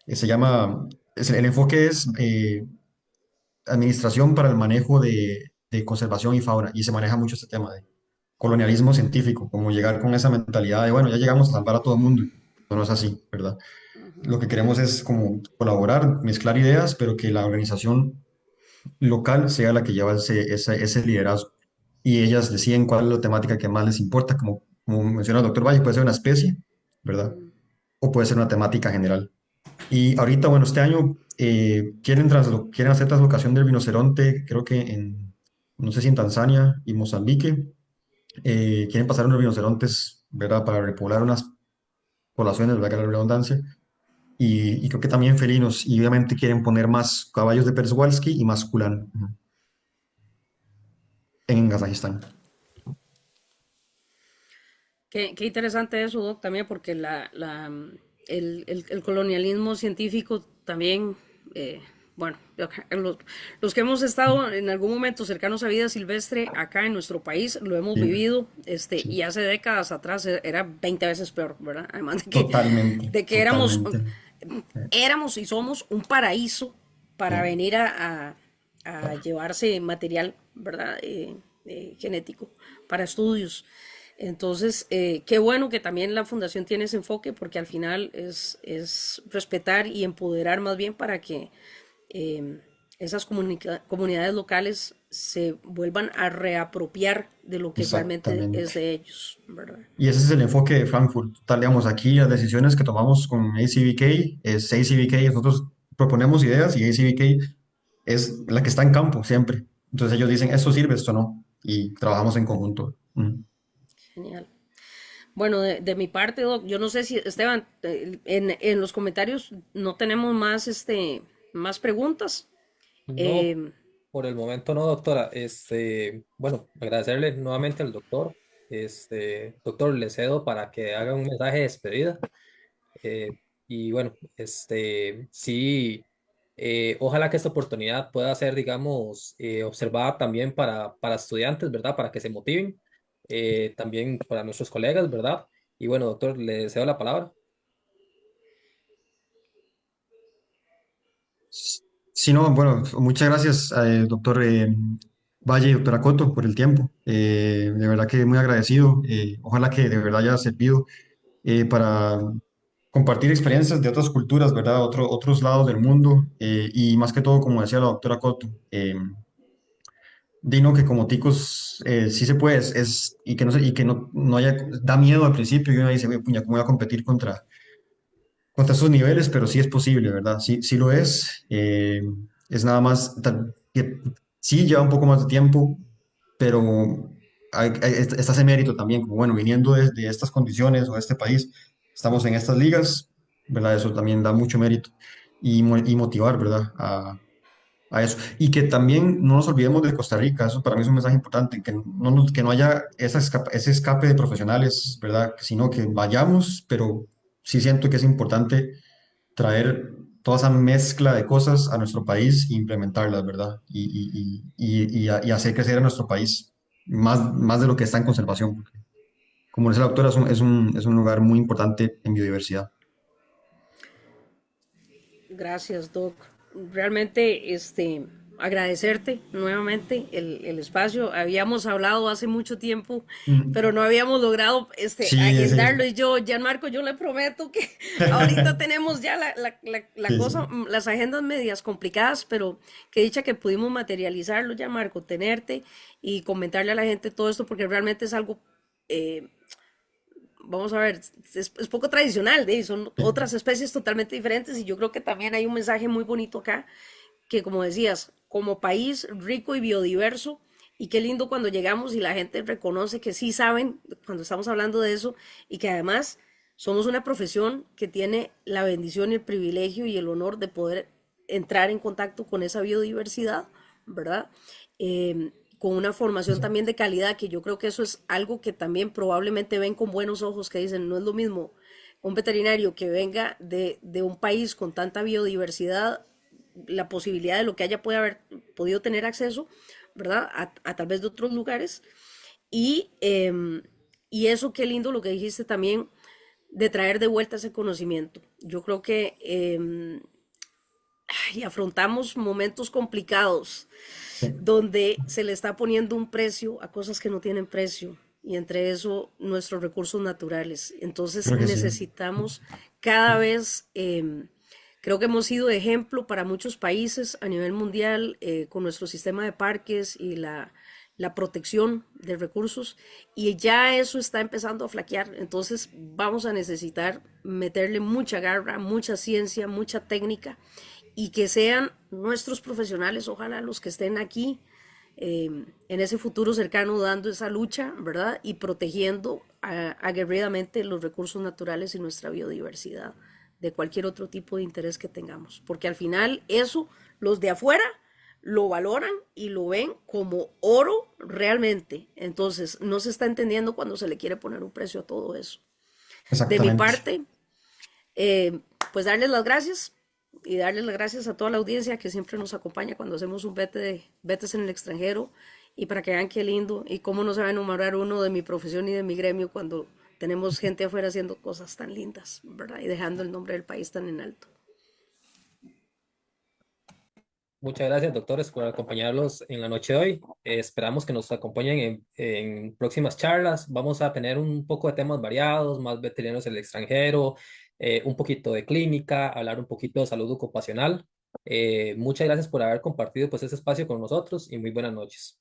se llama, el enfoque es administración para el manejo de conservación y fauna, y se maneja mucho este tema de colonialismo científico, como llegar con esa mentalidad de, bueno, ya llegamos a salvar a todo el mundo. No, no es así, ¿verdad? Lo que queremos es como colaborar, mezclar ideas, pero que la organización local sea la que lleva ese liderazgo. Y ellas deciden cuál es la temática que más les importa, como menciona el doctor Valle, puede ser una especie, ¿verdad? Mm. O puede ser una temática general. Y ahorita, bueno, este año quieren hacer translocación del rinoceronte, creo que no sé si en Tanzania y Mozambique. Quieren pasar unos rinocerontes, ¿verdad? Para repoblar unas poblaciones, valga la redundancia. Y creo que también felinos. Y obviamente quieren poner más caballos de Przewalski y más Kulan en Kazajistán. Qué interesante eso, Doc, también porque el colonialismo científico también, bueno, los que hemos estado en algún momento cercanos a vida silvestre acá en nuestro país lo hemos Sí, vivido, sí, y hace décadas atrás era 20 veces peor, ¿verdad? Además totalmente, de que totalmente. éramos y somos un paraíso para Sí, venir a llevarse material, ¿verdad? Genético para estudios. Entonces, qué bueno que también la fundación tiene ese enfoque porque al final es respetar y empoderar más bien para que eh, esas comunidades locales se vuelvan a reapropiar de lo que realmente es exactamente. de ellos, ¿verdad? Y ese es el enfoque de Frankfurt. Tal, digamos, aquí las decisiones que tomamos con ACBK es ACBK, nosotros proponemos ideas y ACBK es la que está en campo siempre. Entonces ellos dicen, esto sirve, esto no, y trabajamos en conjunto. Genial. Bueno, de mi parte, Doc, yo no sé si, Esteban, en los comentarios no tenemos más, más preguntas. No, Eh, por el momento no, doctora. Bueno, agradecerle nuevamente al doctor. Doctor, le cedo para que haga un mensaje de despedida. Eh, y bueno, sí, ojalá que esta oportunidad pueda ser, digamos, observada también para estudiantes, ¿verdad? Para que se motiven, también para nuestros colegas, ¿verdad? Y bueno, doctor, le cedo la palabra. Sí, no, bueno, muchas gracias, doctor Valle y doctora Coto, por el tiempo. De verdad que muy agradecido. Ojalá que de verdad haya servido para compartir experiencias de otras culturas, ¿verdad? Otros lados del mundo. Y más que todo, como decía la doctora Coto, Dino que como ticos sí se puede, y que no, y que no haya, da miedo al principio y uno dice, "Uy, puña, ¿cómo voy a competir contra esos niveles?" Pero sí es posible, ¿verdad? Sí, sí lo es. Es nada más que sí lleva un poco más de tiempo, pero está ese mérito también, como bueno, viniendo desde estas condiciones o de este país, estamos en estas ligas, ¿verdad? Eso también da mucho mérito y motivar, ¿verdad? A eso. Y que también no nos olvidemos de Costa Rica, eso para mí es un mensaje importante, que no haya ese escape de profesionales, ¿verdad? Sino que vayamos, pero sí siento que es importante traer toda esa mezcla de cosas a nuestro país e implementarlas, ¿verdad? Y hacer crecer a nuestro país más de lo que está en conservación. Porque, como dice la doctora, es un lugar muy importante en biodiversidad. Gracias, Doc. Realmente, agradecerte nuevamente el espacio. Habíamos hablado hace mucho tiempo, Mm, pero no habíamos logrado, sí, agendarlo. ese. Y yo, Gianmarco, yo le prometo que ahorita tenemos ya la Sí, sí. cosa, las agendas medias complicadas, pero qué dicha que pudimos materializarlo, Gianmarco, tenerte y comentarle a la gente todo esto, porque realmente es algo eh, vamos a ver, es poco tradicional, son otras especies totalmente diferentes y yo creo que también hay un mensaje muy bonito acá, que como decías, como país rico y biodiverso, y qué lindo cuando llegamos y la gente reconoce que sí saben cuando estamos hablando de eso y que además somos una profesión que tiene la bendición y el privilegio y el honor de poder entrar en contacto con esa biodiversidad, ¿verdad? Con una formación también de calidad, que yo creo que eso es algo que también probablemente ven con buenos ojos, que dicen, no es lo mismo un veterinario que venga de un país con tanta biodiversidad, la posibilidad de lo que haya puede haber podido tener acceso, ¿verdad? A tal vez de otros lugares. Y, y eso, qué lindo lo que dijiste también, de traer de vuelta ese conocimiento. Yo creo que y afrontamos momentos complicados donde se le está poniendo un precio a cosas que no tienen precio y entre eso nuestros recursos naturales. Entonces Creo que sí. necesitamos cada vez, creo que hemos sido ejemplo para muchos países a nivel mundial con nuestro sistema de parques y la protección de recursos y ya eso está empezando a flaquear. Entonces vamos a necesitar meterle mucha garra, mucha ciencia, mucha técnica y que sean nuestros profesionales, ojalá los que estén aquí en ese futuro cercano dando esa lucha, ¿verdad? Y protegiendo aguerridamente los recursos naturales y nuestra biodiversidad de cualquier otro tipo de interés que tengamos. Porque al final eso, los de afuera lo valoran y lo ven como oro realmente. Entonces, no se está entendiendo cuando se le quiere poner un precio a todo eso. De mi Exactamente. parte, eh, pues darles las gracias y darles las gracias a toda la audiencia que siempre nos acompaña cuando hacemos un betes en el extranjero y para que vean qué lindo y cómo no se va a enamorar uno de mi profesión y de mi gremio cuando tenemos gente afuera haciendo cosas tan lindas, ¿verdad? Y dejando el nombre del país tan en alto. Muchas gracias, doctores, por acompañarlos en la noche de hoy. Esperamos que nos acompañen en próximas charlas. Vamos a tener un poco de temas variados, más veterinarios en el extranjero, un poquito de clínica, hablar un poquito de salud ocupacional. Muchas gracias por haber compartido pues, este espacio con nosotros y muy buenas noches.